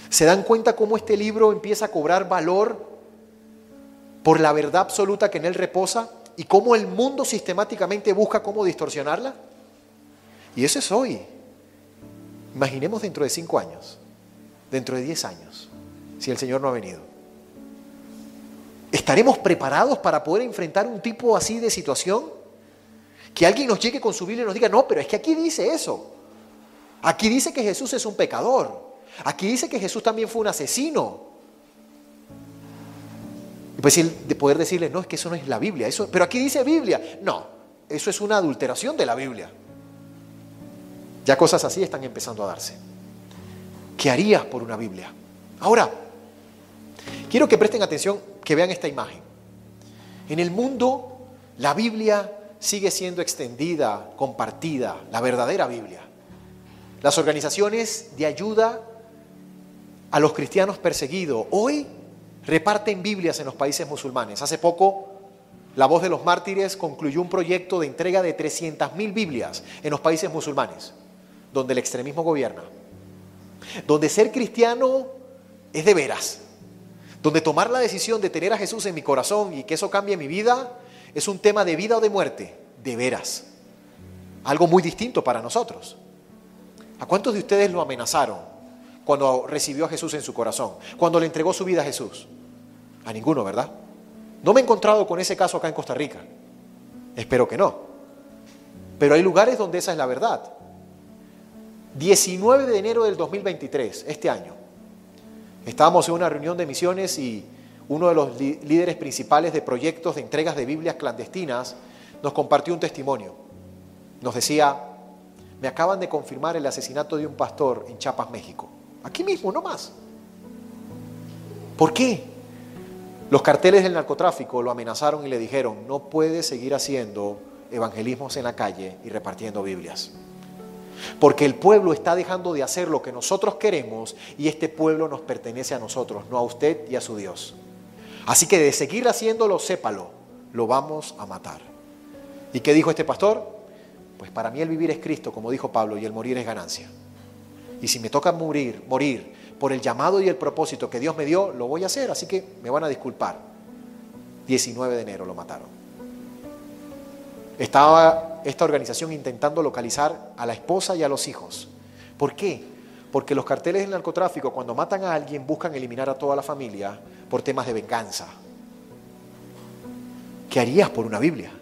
A: ¿Se dan cuenta cómo este libro empieza a cobrar valor por la verdad absoluta que en él reposa y cómo el mundo sistemáticamente busca cómo distorsionarla? Y eso es hoy. Imaginemos dentro de 5 años, dentro de 10 años, si el Señor no ha venido. ¿Estaremos preparados para poder enfrentar un tipo así de situación? Que alguien nos llegue con su Biblia y nos diga, no, pero es que aquí dice eso. Aquí dice que Jesús es un pecador. Aquí dice que Jesús también fue un asesino. Y pues de poder decirle, no, es que eso no es la Biblia. Pero aquí dice Biblia. No, eso es una adulteración de la Biblia. Ya cosas así están empezando a darse. ¿Qué harías por una Biblia? Ahora, quiero que presten atención, que vean esta imagen. En el mundo, la Biblia sigue siendo extendida, compartida, la verdadera Biblia. Las organizaciones de ayuda a los cristianos perseguidos hoy reparten Biblias en los países musulmanes. Hace poco, La Voz de los Mártires concluyó un proyecto de entrega de 300.000 Biblias en los países musulmanes, donde el extremismo gobierna, donde ser cristiano es de veras, donde tomar la decisión de tener a Jesús en mi corazón y que eso cambie mi vida es un tema de vida o de muerte, de veras. Algo muy distinto para nosotros. ¿A cuántos de ustedes lo amenazaron cuando recibió a Jesús en su corazón? Cuando le entregó su vida a Jesús. A ninguno, ¿verdad? No me he encontrado con ese caso acá en Costa Rica. Espero que no. Pero hay lugares donde esa es la verdad. 19 de enero del 2023, este año, estábamos en una reunión de misiones y uno de los líderes principales de proyectos de entregas de Biblias clandestinas nos compartió un testimonio. Nos decía, me acaban de confirmar el asesinato de un pastor en Chiapas, México. Aquí mismo, no más. ¿Por qué? Los carteles del narcotráfico lo amenazaron y le dijeron, no puedes seguir haciendo evangelismos en la calle y repartiendo Biblias. Porque el pueblo está dejando de hacer lo que nosotros queremos y este pueblo nos pertenece a nosotros, no a usted y a su Dios. Así que de seguir haciéndolo, sépalo, lo vamos a matar. ¿Y qué dijo este pastor? Pues para mí el vivir es Cristo, como dijo Pablo, y el morir es ganancia. Y si me toca morir por el llamado y el propósito que Dios me dio, lo voy a hacer, así que me van a disculpar. 19 de enero lo mataron. Estaba esta organización intentando localizar a la esposa y a los hijos. ¿Por qué? Porque los carteles del narcotráfico, cuando matan a alguien, buscan eliminar a toda la familia por temas de venganza. ¿Qué harías por una Biblia?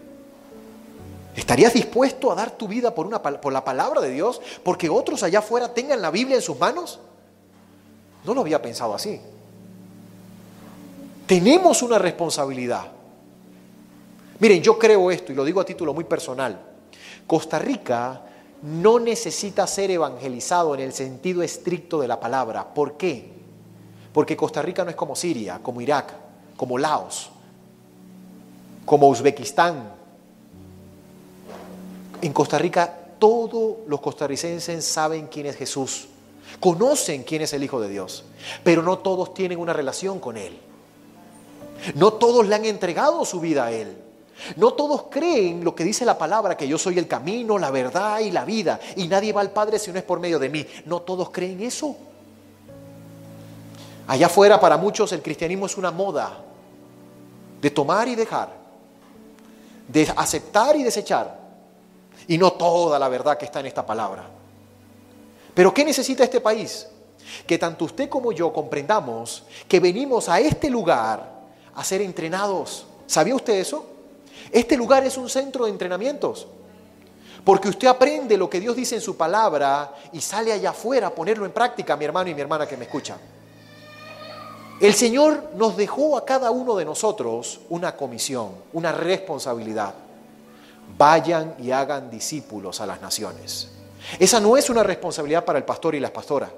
A: ¿Estarías dispuesto a dar tu vida por la palabra de Dios porque otros allá afuera tengan la Biblia en sus manos? No lo había pensado así. Tenemos una responsabilidad. Miren, yo creo esto y lo digo a título muy personal. Costa Rica no necesita ser evangelizado en el sentido estricto de la palabra. ¿Por qué? Porque Costa Rica no es como Siria, como Irak, como Laos, como Uzbekistán. En Costa Rica todos los costarricenses saben quién es Jesús, conocen quién es el Hijo de Dios, pero no todos tienen una relación con Él. No todos le han entregado su vida a Él. No todos creen lo que dice la palabra, que yo soy el camino, la verdad y la vida, y nadie va al Padre si no es por medio de mí. No todos creen eso. Allá afuera para muchos el cristianismo es una moda de tomar y dejar, de aceptar y desechar, y no toda la verdad que está en esta palabra. Pero ¿qué necesita este país? Que tanto usted como yo comprendamos que venimos a este lugar a ser entrenados. ¿Sabía usted eso? Este lugar es un centro de entrenamientos, porque usted aprende lo que Dios dice en su palabra y sale allá afuera a ponerlo en práctica, mi hermano y mi hermana que me escuchan. El Señor nos dejó a cada uno de nosotros una comisión, una responsabilidad. Vayan y hagan discípulos a las naciones. Esa no es una responsabilidad para el pastor y las pastoras,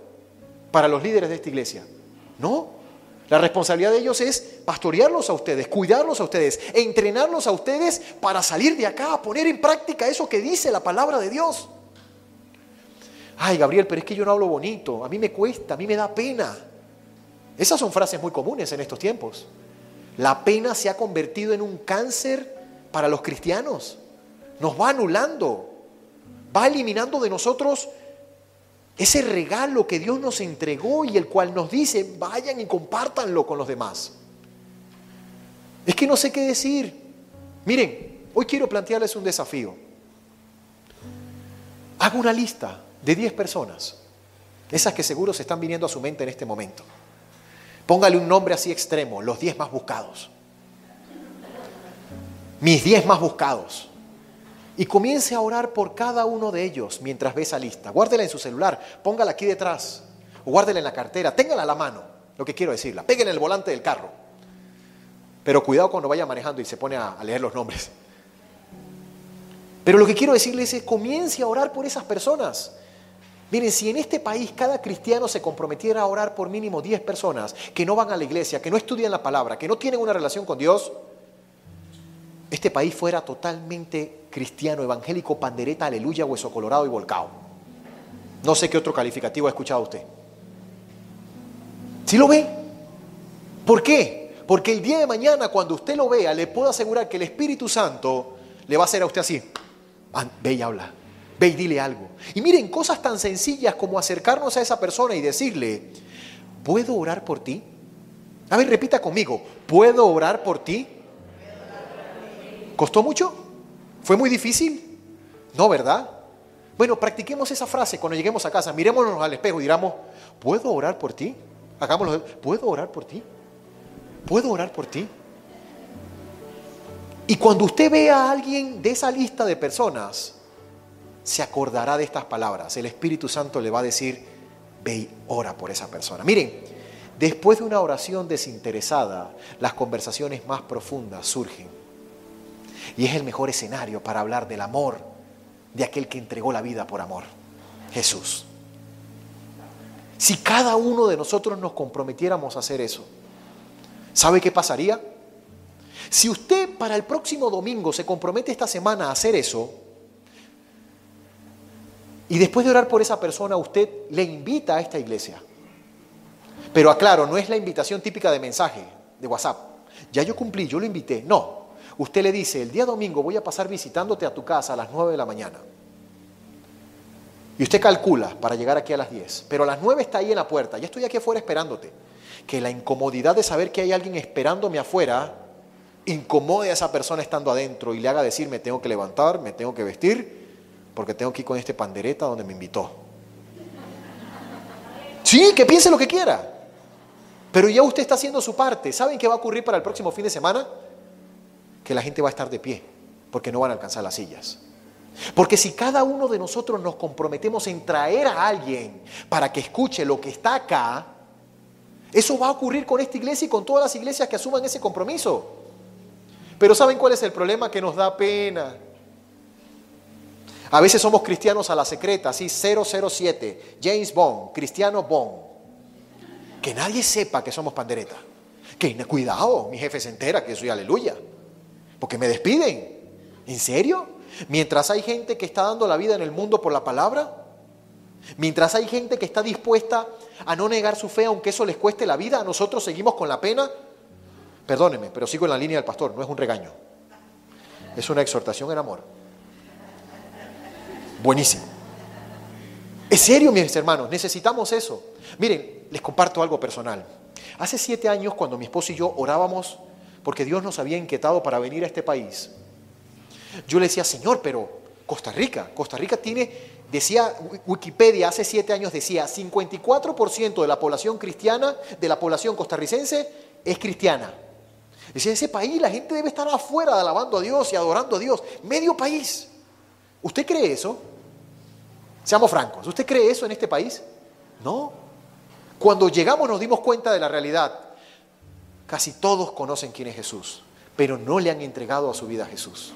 A: para los líderes de esta iglesia. No, la responsabilidad de ellos es pastorearlos a ustedes, cuidarlos a ustedes, entrenarlos a ustedes para salir de acá, a poner en práctica eso que dice la palabra de Dios. Ay, Gabriel, pero es que yo no hablo bonito, a mí me cuesta, a mí me da pena. Esas son frases muy comunes en estos tiempos. La pena se ha convertido en un cáncer para los cristianos. Nos va anulando, va eliminando de nosotros ese regalo que Dios nos entregó y el cual nos dice, vayan y compártanlo con los demás. Es que no sé qué decir. Miren, hoy quiero plantearles un desafío. Haga una lista de 10 personas, esas que seguro se están viniendo a su mente en este momento. Póngale un nombre así extremo, los 10 más buscados. Mis 10 más buscados. Y comience a orar por cada uno de ellos mientras ve esa lista. Guárdela en su celular, póngala aquí detrás, o guárdela en la cartera, téngala a la mano, lo que quiero decirla, péguen en el volante del carro. Pero cuidado cuando vaya manejando y se pone a leer los nombres. Pero lo que quiero decirles es, comience a orar por esas personas. Miren, si en este país cada cristiano se comprometiera a orar por mínimo 10 personas que no van a la iglesia, que no estudian la palabra, que no tienen una relación con Dios, este país fuera totalmente cristiano, evangélico, pandereta, aleluya, hueso colorado y volcado. No sé qué otro calificativo ha escuchado usted. ¿Sí lo ve? ¿Por qué? Porque el día de mañana, cuando usted lo vea, le puedo asegurar que el Espíritu Santo le va a hacer a usted así. Ve y habla. Ve y dile algo. Y miren, cosas tan sencillas como acercarnos a esa persona y decirle, ¿puedo orar por ti? A ver, repita conmigo, ¿puedo orar por ti? ¿Costó mucho? ¿Fue muy difícil? No, ¿verdad? Bueno, practiquemos esa frase cuando lleguemos a casa. Mirémonos al espejo y digamos, ¿puedo orar por ti? Hagámoslo. ¿Puedo orar por ti? ¿Puedo orar por ti? Y cuando usted vea a alguien de esa lista de personas, se acordará de estas palabras. El Espíritu Santo le va a decir, ve y ora por esa persona. Miren, después de una oración desinteresada, las conversaciones más profundas surgen. Y es el mejor escenario para hablar del amor de aquel que entregó la vida por amor, Jesús. Si cada uno de nosotros nos comprometiéramos a hacer eso, ¿sabe qué pasaría? Si usted para el próximo domingo se compromete esta semana a hacer eso, y después de orar por esa persona, usted le invita a esta iglesia. Pero aclaro, no es la invitación típica de mensaje, de WhatsApp. Ya yo cumplí, yo lo invité. No. Usted le dice, el día domingo voy a pasar visitándote a tu casa a las 9 de la mañana. Y usted calcula para llegar aquí a las 10. Pero a las 9 está ahí en la puerta. Ya estoy aquí afuera esperándote. Que la incomodidad de saber que hay alguien esperándome afuera incomode a esa persona estando adentro y le haga decir, me tengo que levantar, me tengo que vestir, porque tengo que ir con este pandereta donde me invitó. Sí, que piense lo que quiera. Pero ya usted está haciendo su parte. ¿Saben qué va a ocurrir para el próximo fin de semana? Que la gente va a estar de pie, porque no van a alcanzar las sillas. Porque si cada uno de nosotros nos comprometemos en traer a alguien para que escuche lo que está acá, eso va a ocurrir con esta iglesia y con todas las iglesias que asuman ese compromiso. Pero ¿saben cuál es el problema? Que nos da pena. A veces somos cristianos a la secreta, así 007, James Bond, Cristiano Bond. Que nadie sepa que somos pandereta. Que cuidado, mi jefe se entera que soy aleluya. Porque me despiden. ¿En serio? Mientras hay gente que está dando la vida en el mundo por la palabra, mientras hay gente que está dispuesta a no negar su fe aunque eso les cueste la vida, nosotros seguimos con la pena. Perdónenme, pero sigo en la línea del pastor, no es un regaño. Es una exhortación en amor. Buenísimo. Es serio, mis hermanos, necesitamos eso. Miren, les comparto algo personal. Hace 7 años, cuando mi esposo y yo orábamos porque Dios nos había inquietado para venir a este país, yo le decía, Señor, pero Costa Rica tiene, decía Wikipedia hace 7 años, decía 54% de la población cristiana, de la población costarricense es cristiana. Decía, ese país la gente debe estar afuera alabando a Dios y adorando a Dios. Medio país. ¿Usted cree eso? Seamos francos, ¿usted cree eso en este país? No. Cuando llegamos nos dimos cuenta de la realidad. Casi todos conocen quién es Jesús, pero no le han entregado a su vida a Jesús.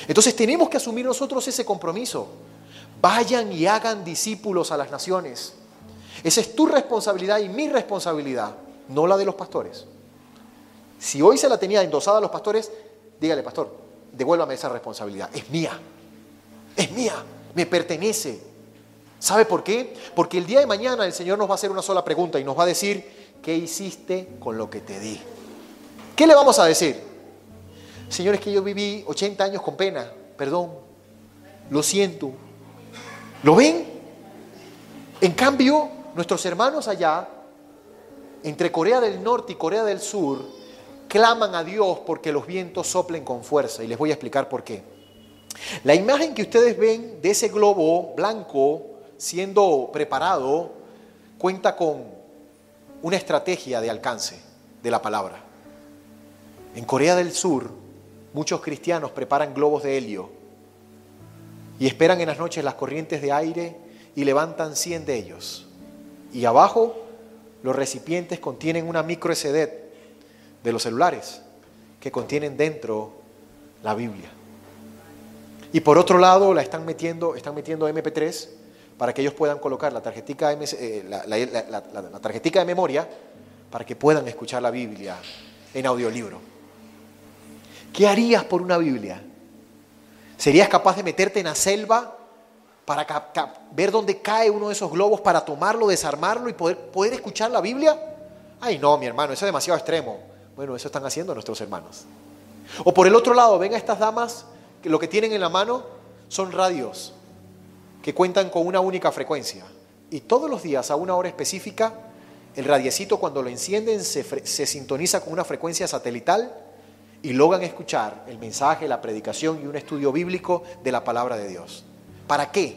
A: Entonces tenemos que asumir nosotros ese compromiso. Vayan y hagan discípulos a las naciones. Esa es tu responsabilidad y mi responsabilidad, no la de los pastores. Si hoy se la tenía endosada a los pastores, dígale, pastor, devuélvame esa responsabilidad. Es mía, me pertenece. ¿Sabe por qué? Porque el día de mañana el Señor nos va a hacer una sola pregunta y nos va a decir, ¿qué hiciste con lo que te di? ¿Qué le vamos a decir? Señor, es que yo viví 80 años con pena, perdón, lo siento. ¿Lo ven? En cambio, nuestros hermanos allá, entre Corea del Norte y Corea del Sur, claman a Dios porque los vientos soplen con fuerza. Y les voy a explicar por qué. La imagen que ustedes ven de ese globo blanco siendo preparado cuenta con una estrategia de alcance de la palabra. En Corea del Sur, muchos cristianos preparan globos de helio y esperan en las noches las corrientes de aire y levantan 100 de ellos. Y abajo los recipientes contienen una micro SD de los celulares que contienen dentro la Biblia. Y por otro lado la están metiendo MP3 para que ellos puedan colocar la tarjetica de memoria para que puedan escuchar la Biblia en audiolibro. ¿Qué harías por una Biblia? ¿Serías capaz de meterte en la selva para ver dónde cae uno de esos globos para tomarlo, desarmarlo y poder escuchar la Biblia? Ay no, mi hermano, eso es demasiado extremo. Bueno, eso están haciendo nuestros hermanos. O por el otro lado, ven a estas damas que lo que tienen en la mano son radios que cuentan con una única frecuencia. Y todos los días a una hora específica, el radiecito cuando lo encienden se sintoniza con una frecuencia satelital y logran escuchar el mensaje, la predicación y un estudio bíblico de la palabra de Dios. ¿Para qué?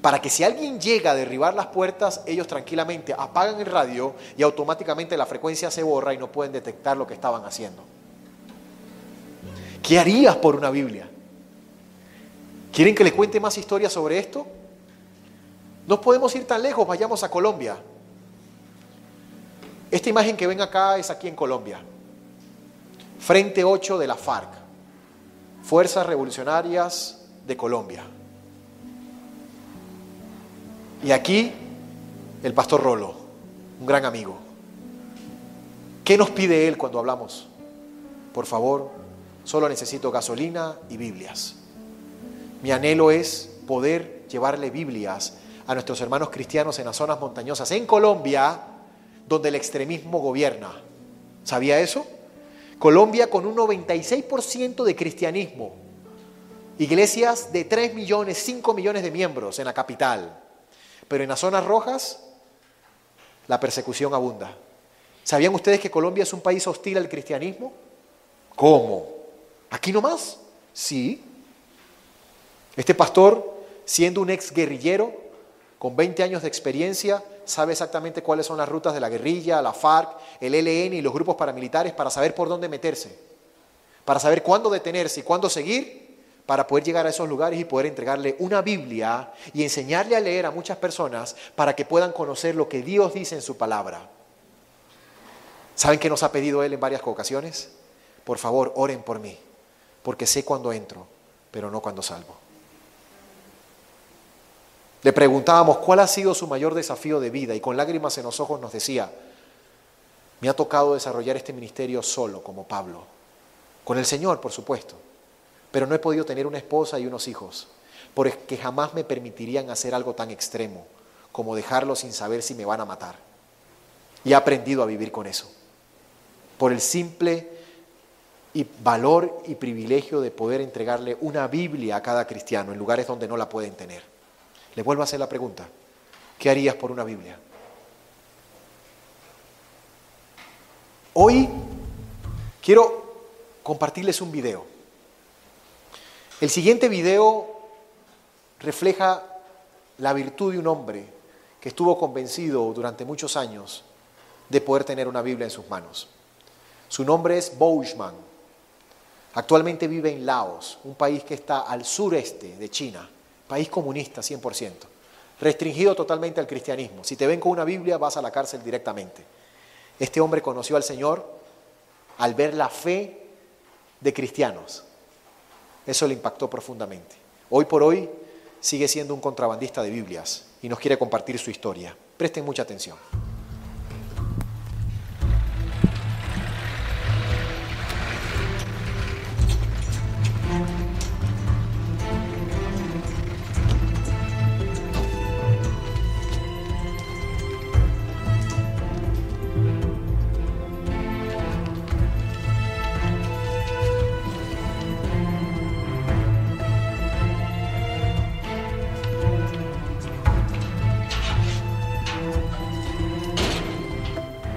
A: Para que si alguien llega a derribar las puertas, ellos tranquilamente apagan el radio y automáticamente la frecuencia se borra y no pueden detectar lo que estaban haciendo. ¿Qué harías por una Biblia? ¿Quieren que les cuente más historias sobre esto? No podemos ir tan lejos, vayamos a Colombia. Esta imagen que ven acá es aquí en Colombia. Frente 8 de la FARC, Fuerzas Revolucionarias de Colombia. Y aquí el pastor Rolo, un gran amigo. ¿Qué nos pide él cuando hablamos? Por favor, solo necesito gasolina y Biblias. Mi anhelo es poder llevarle Biblias a nuestros hermanos cristianos en las zonas montañosas en Colombia, donde el extremismo gobierna. ¿Sabía eso? Colombia con un 96% de cristianismo. Iglesias de 3 millones, 5 millones de miembros en la capital. Pero en las zonas rojas, la persecución abunda. ¿Sabían ustedes que Colombia es un país hostil al cristianismo? ¿Cómo? ¿Aquí nomás? Sí. Este pastor, siendo un ex guerrillero, con 20 años de experiencia, sabe exactamente cuáles son las rutas de la guerrilla, la FARC, el ELN y los grupos paramilitares para saber por dónde meterse, para saber cuándo detenerse y cuándo seguir, para poder llegar a esos lugares y poder entregarle una Biblia y enseñarle a leer a muchas personas para que puedan conocer lo que Dios dice en su palabra. ¿Saben qué nos ha pedido Él en varias ocasiones? Por favor, oren por mí, porque sé cuándo entro, pero no cuándo salgo. Le preguntábamos cuál ha sido su mayor desafío de vida y con lágrimas en los ojos nos decía, me ha tocado desarrollar este ministerio solo como Pablo, con el Señor por supuesto, pero no he podido tener una esposa y unos hijos, porque jamás me permitirían hacer algo tan extremo como dejarlo sin saber si me van a matar. Y he aprendido a vivir con eso, por el simple valor y privilegio de poder entregarle una Biblia a cada cristiano en lugares donde no la pueden tener. Le vuelvo a hacer la pregunta, ¿qué harías por una Biblia? Hoy quiero compartirles un video. El siguiente video refleja la virtud de un hombre que estuvo convencido durante muchos años de poder tener una Biblia en sus manos. Su nombre es Boozman. Actualmente vive en Laos, un país que está al sureste de China. País comunista 100%, restringido totalmente al cristianismo. Si te ven con una Biblia vas a la cárcel directamente. Este hombre conoció al Señor al ver la fe de cristianos. Eso le impactó profundamente. Hoy por hoy sigue siendo un contrabandista de Biblias y nos quiere compartir su historia. Presten mucha atención.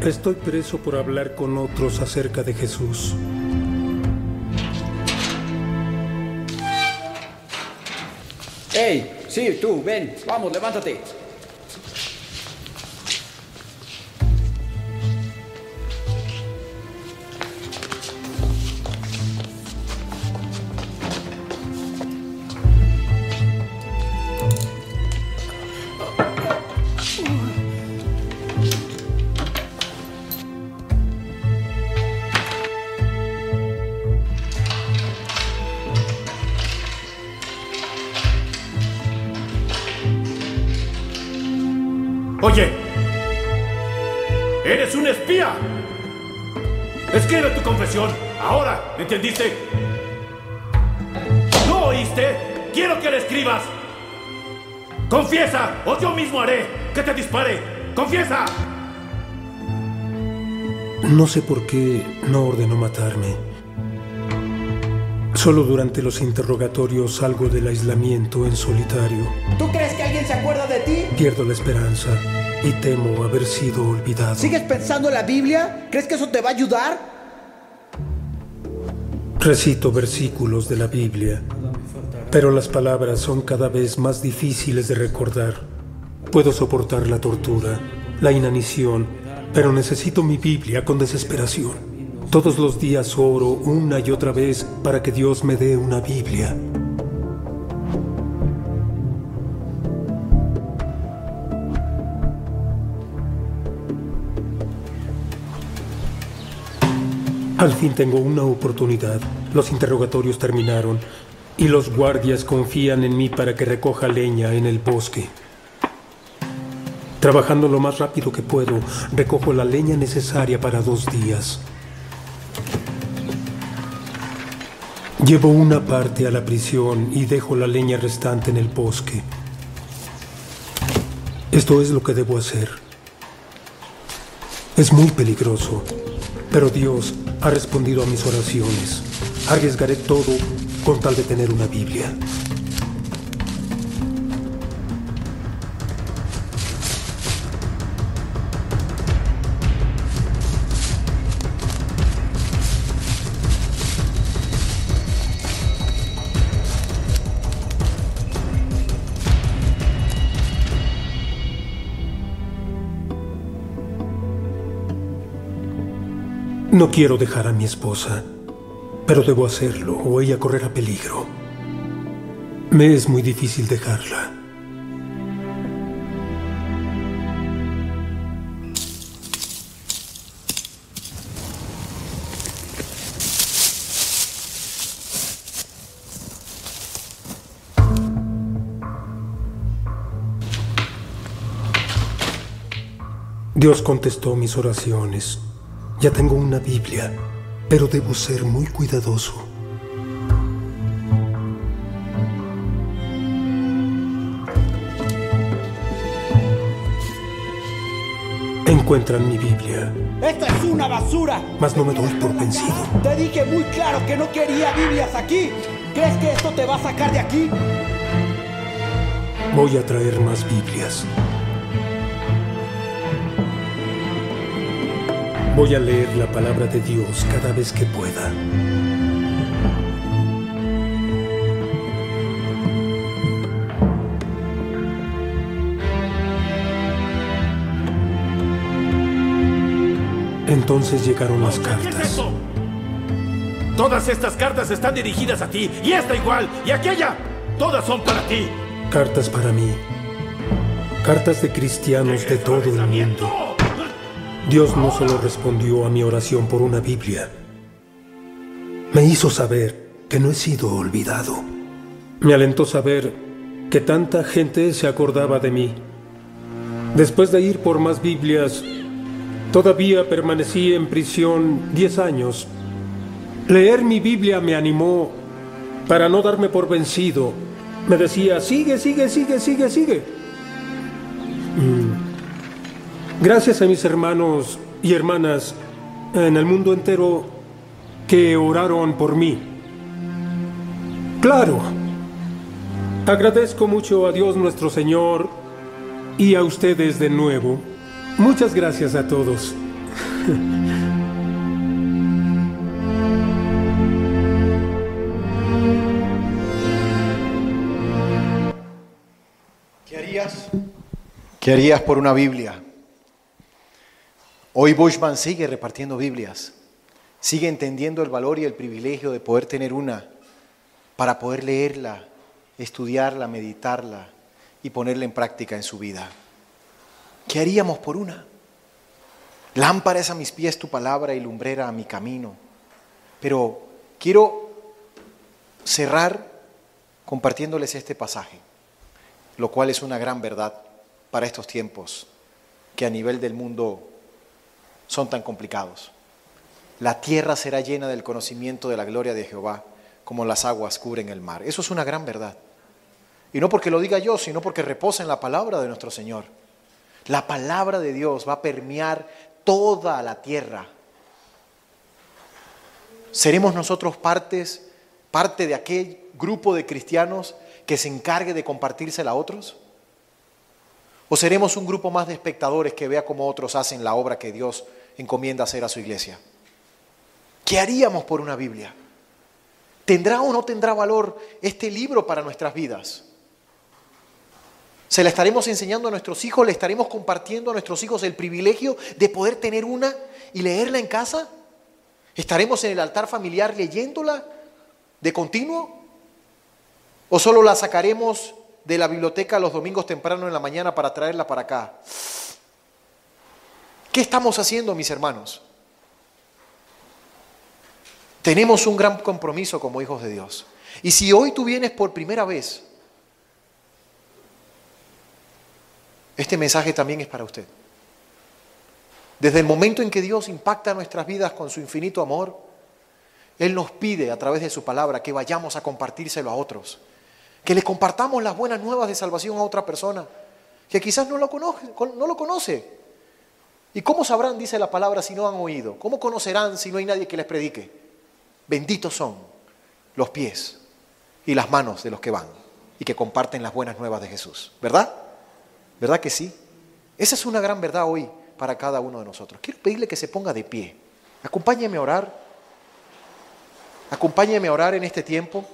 C: Estoy preso por hablar con otros acerca de Jesús.
D: ¡Hey! Sí, tú, ven, vamos, levántate.
E: Oye, eres un espía. Escribe tu confesión. Ahora, ¿entendiste? ¿No oíste? Quiero que la escribas. Confiesa, o yo mismo haré que te dispare. Confiesa.
C: No sé por qué no ordenó matarme. Solo durante los interrogatorios salgo del aislamiento en solitario.
D: ¿Tú crees que alguien se acuerda de ti?
C: Pierdo la esperanza y temo haber sido olvidado.
D: ¿Sigues pensando en la Biblia? ¿Crees que eso te va a ayudar?
C: Recito versículos de la Biblia, pero las palabras son cada vez más difíciles de recordar. Puedo soportar la tortura, la inanición, pero necesito mi Biblia con desesperación. Todos los días oro una y otra vez para que Dios me dé una Biblia. Al fin tengo una oportunidad. Los interrogatorios terminaron y los guardias confían en mí para que recoja leña en el bosque. Trabajando lo más rápido que puedo, recojo la leña necesaria para 2 días. Llevo una parte a la prisión y dejo la leña restante en el bosque. Esto es lo que debo hacer. Es muy peligroso, pero Dios ha respondido a mis oraciones. Arriesgaré todo con tal de tener una Biblia. No quiero dejar a mi esposa, pero debo hacerlo o ella correrá peligro. Me es muy difícil dejarla. Dios contestó mis oraciones. Ya tengo una Biblia, pero debo ser muy cuidadoso. Encuentran mi Biblia,
D: ¡Esta es una basura!
C: mas no me doy por vencido.
D: Te dije muy claro que no quería Biblias aquí. ¿Crees que esto te va a sacar de aquí?
C: Voy a traer más Biblias. Voy a leer la palabra de Dios cada vez que pueda. Entonces llegaron las
E: ¿Qué es
C: cartas.
E: esto? Todas estas cartas están dirigidas a ti, y esta igual, y aquella. Todas son para ti.
C: Cartas para mí. Cartas de cristianos de todo el mundo. Dios no solo respondió a mi oración por una Biblia, me hizo saber que no he sido olvidado. Me alentó saber que tanta gente se acordaba de mí. Después de ir por más Biblias, todavía permanecí en prisión 10 años. Leer mi Biblia me animó para no darme por vencido. Me decía, sigue, sigue, sigue, sigue, sigue. Gracias a mis hermanos y hermanas en el mundo entero que oraron por mí. Claro, agradezco mucho a Dios nuestro Señor y a ustedes de nuevo. Muchas gracias a todos.
A: ¿Qué harías? ¿Qué harías por una Biblia? Hoy Bushman sigue repartiendo Biblias, sigue entendiendo el valor y el privilegio de poder tener una, para poder leerla, estudiarla, meditarla y ponerla en práctica en su vida. ¿Qué haríamos por una? Lámpara es a mis pies tu palabra y lumbrera a mi camino. Pero quiero cerrar compartiéndoles este pasaje, lo cual es una gran verdad para estos tiempos que a nivel del mundo son tan complicados. La tierra será llena del conocimiento de la gloria de Jehová, como las aguas cubren el mar. Eso es una gran verdad. Y no porque lo diga yo, sino porque reposa en la palabra de nuestro Señor. La palabra de Dios va a permear toda la tierra. ¿Seremos nosotros parte de aquel grupo de cristianos que se encargue de compartírsela a otros? ¿O seremos un grupo más de espectadores que vea cómo otros hacen la obra que Dios encomienda hacer a su iglesia? ¿Qué haríamos por una Biblia? ¿Tendrá o no tendrá valor este libro para nuestras vidas? ¿Se la estaremos enseñando a nuestros hijos? ¿Le estaremos compartiendo a nuestros hijos el privilegio de poder tener una y leerla en casa? ¿Estaremos en el altar familiar leyéndola de continuo? ¿O solo la sacaremos de la biblioteca los domingos temprano en la mañana para traerla para acá? ¿Qué estamos haciendo, mis hermanos? Tenemos un gran compromiso como hijos de Dios. Y si hoy tú vienes por primera vez, este mensaje también es para usted. Desde el momento en que Dios impacta nuestras vidas con su infinito amor, Él nos pide a través de su palabra que vayamos a compartírselo a otros. Que le compartamos las buenas nuevas de salvación a otra persona que quizás no lo conoce. ¿Y cómo sabrán, dice la palabra, si no han oído? ¿Cómo conocerán si no hay nadie que les predique? Benditos son los pies y las manos de los que van y que comparten las buenas nuevas de Jesús. ¿Verdad? ¿Verdad que sí? Esa es una gran verdad hoy para cada uno de nosotros. Quiero pedirle que se ponga de pie. Acompáñeme a orar. Acompáñeme a orar en este tiempo.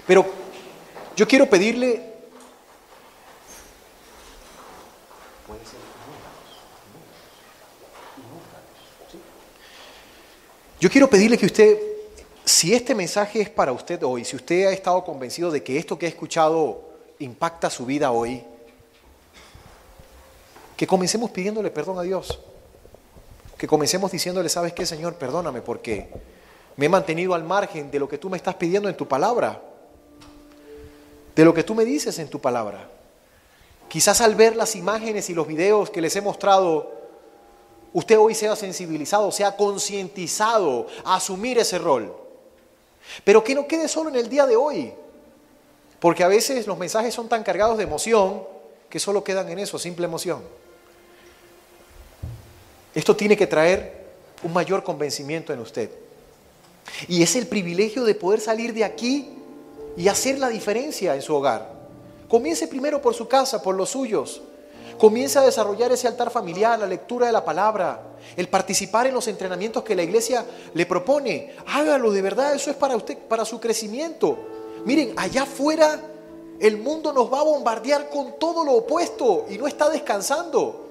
A: Pero yo quiero pedirle Puede ser ¿sí? Yo quiero pedirle que usted, si este mensaje es para usted hoy, si usted ha estado convencido de que esto que ha escuchado impacta su vida hoy, que comencemos pidiéndole perdón a Dios. Que comencemos diciéndole, ¿sabes qué, Señor? Perdóname porque me he mantenido al margen de lo que tú me estás pidiendo en tu palabra, de lo que tú me dices en tu palabra. Quizás al ver las imágenes y los videos que les he mostrado, usted hoy sea sensibilizado, sea concientizado a asumir ese rol. Pero que no quede solo en el día de hoy, porque a veces los mensajes son tan cargados de emoción que solo quedan en eso, simple emoción. Esto tiene que traer un mayor convencimiento en usted. Y es el privilegio de poder salir de aquí y hacer la diferencia en su hogar. Comience primero por su casa, por los suyos. Comience a desarrollar ese altar familiar, la lectura de la palabra, el participar en los entrenamientos que la iglesia le propone. Hágalo de verdad, eso es para usted, para su crecimiento. Miren, allá afuera el mundo nos va a bombardear con todo lo opuesto y no está descansando.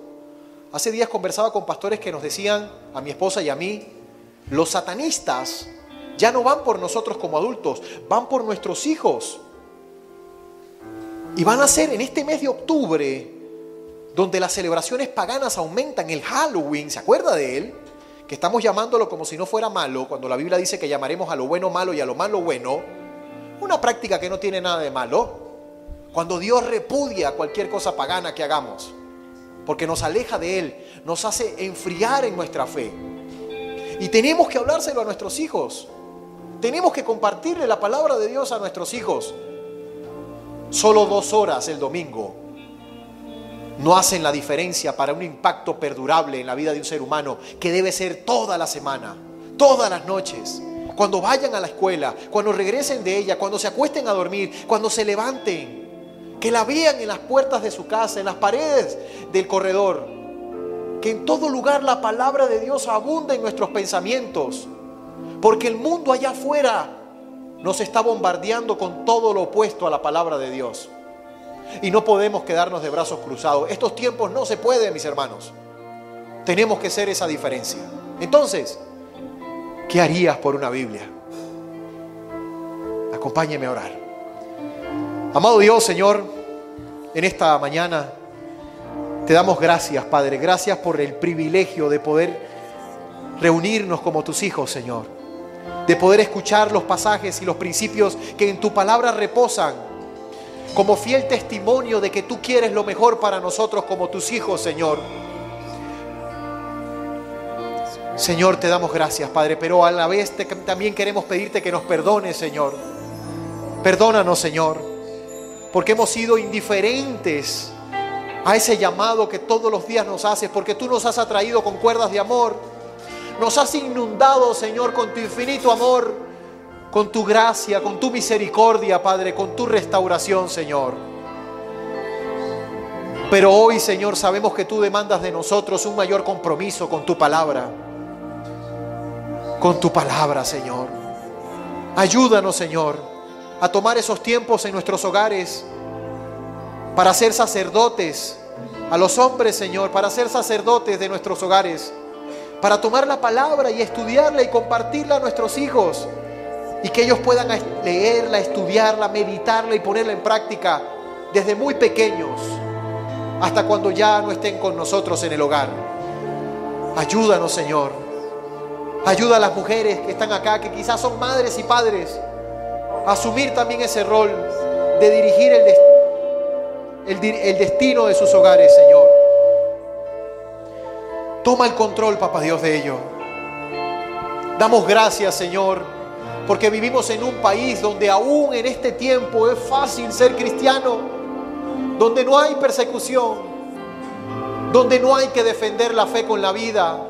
A: Hace días conversaba con pastores que nos decían, a mi esposa y a mí, los satanistas ya no van por nosotros como adultos, van por nuestros hijos. Y van a ser en este mes de octubre, donde las celebraciones paganas aumentan, el Halloween, ¿se acuerda de él? Que estamos llamándolo como si no fuera malo, cuando la Biblia dice que llamaremos a lo bueno malo y a lo malo bueno. Una práctica que no tiene nada de malo. Cuando Dios repudia cualquier cosa pagana que hagamos, porque nos aleja de Él, nos hace enfriar en nuestra fe. Y tenemos que hablárselo a nuestros hijos. Tenemos que compartirle la palabra de Dios a nuestros hijos. Solo 2 horas el domingo no hacen la diferencia para un impacto perdurable en la vida de un ser humano, que debe ser toda la semana, todas las noches, cuando vayan a la escuela, cuando regresen de ella, cuando se acuesten a dormir, cuando se levanten. Que la vean en las puertas de su casa, en las paredes del corredor. Que en todo lugar la palabra de Dios abunde en nuestros pensamientos. Porque el mundo allá afuera nos está bombardeando con todo lo opuesto a la palabra de Dios. Y no podemos quedarnos de brazos cruzados. Estos tiempos no se pueden, mis hermanos. Tenemos que hacer esa diferencia. Entonces, ¿qué harías por una Biblia? Acompáñeme a orar. Amado Dios, Señor, en esta mañana te damos gracias, Padre. Gracias por el privilegio de poder reunirnos como tus hijos, Señor. De poder escuchar los pasajes y los principios que en tu palabra reposan, como fiel testimonio de que tú quieres lo mejor para nosotros como tus hijos, Señor. Señor, te damos gracias, Padre, pero a la vez también queremos pedirte que nos perdones, Señor. Perdónanos, Señor, porque hemos sido indiferentes a ese llamado que todos los días nos haces, porque tú nos has atraído con cuerdas de amor, nos has inundado, Señor, con tu infinito amor, con tu gracia, con tu misericordia, Padre, con tu restauración, Señor. Pero hoy, Señor, sabemos que tú demandas de nosotros un mayor compromiso con tu palabra, Señor. Ayúdanos, Señor, a tomar esos tiempos en nuestros hogares para ser sacerdotes, a los hombres, Señor, para ser sacerdotes de nuestros hogares, para tomar la palabra y estudiarla y compartirla a nuestros hijos, y que ellos puedan leerla, estudiarla, meditarla y ponerla en práctica desde muy pequeños hasta cuando ya no estén con nosotros en el hogar. Ayúdanos, Señor. Ayuda a las mujeres que están acá, que quizás son madres y padres, a asumir también ese rol de dirigir el destino de sus hogares, Señor. Toma el control, Papá Dios, de ello. Damos gracias, Señor, porque vivimos en un país donde aún en este tiempo es fácil ser cristiano, donde no hay persecución, donde no hay que defender la fe con la vida,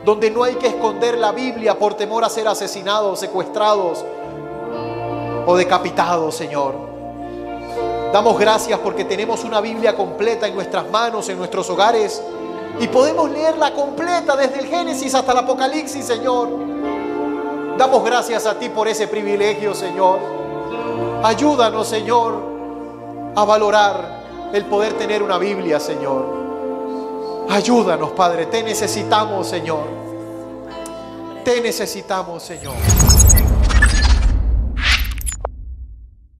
A: donde no hay que esconder la Biblia por temor a ser asesinados, secuestrados o decapitados, Señor. Damos gracias porque tenemos una Biblia completa en nuestras manos, en nuestros hogares, y podemos leerla completa desde el Génesis hasta el Apocalipsis, Señor. Damos gracias a ti por ese privilegio, Señor. Ayúdanos, Señor, a valorar el poder tener una Biblia, Señor. Ayúdanos, Padre. Te necesitamos, Señor. Te necesitamos, Señor.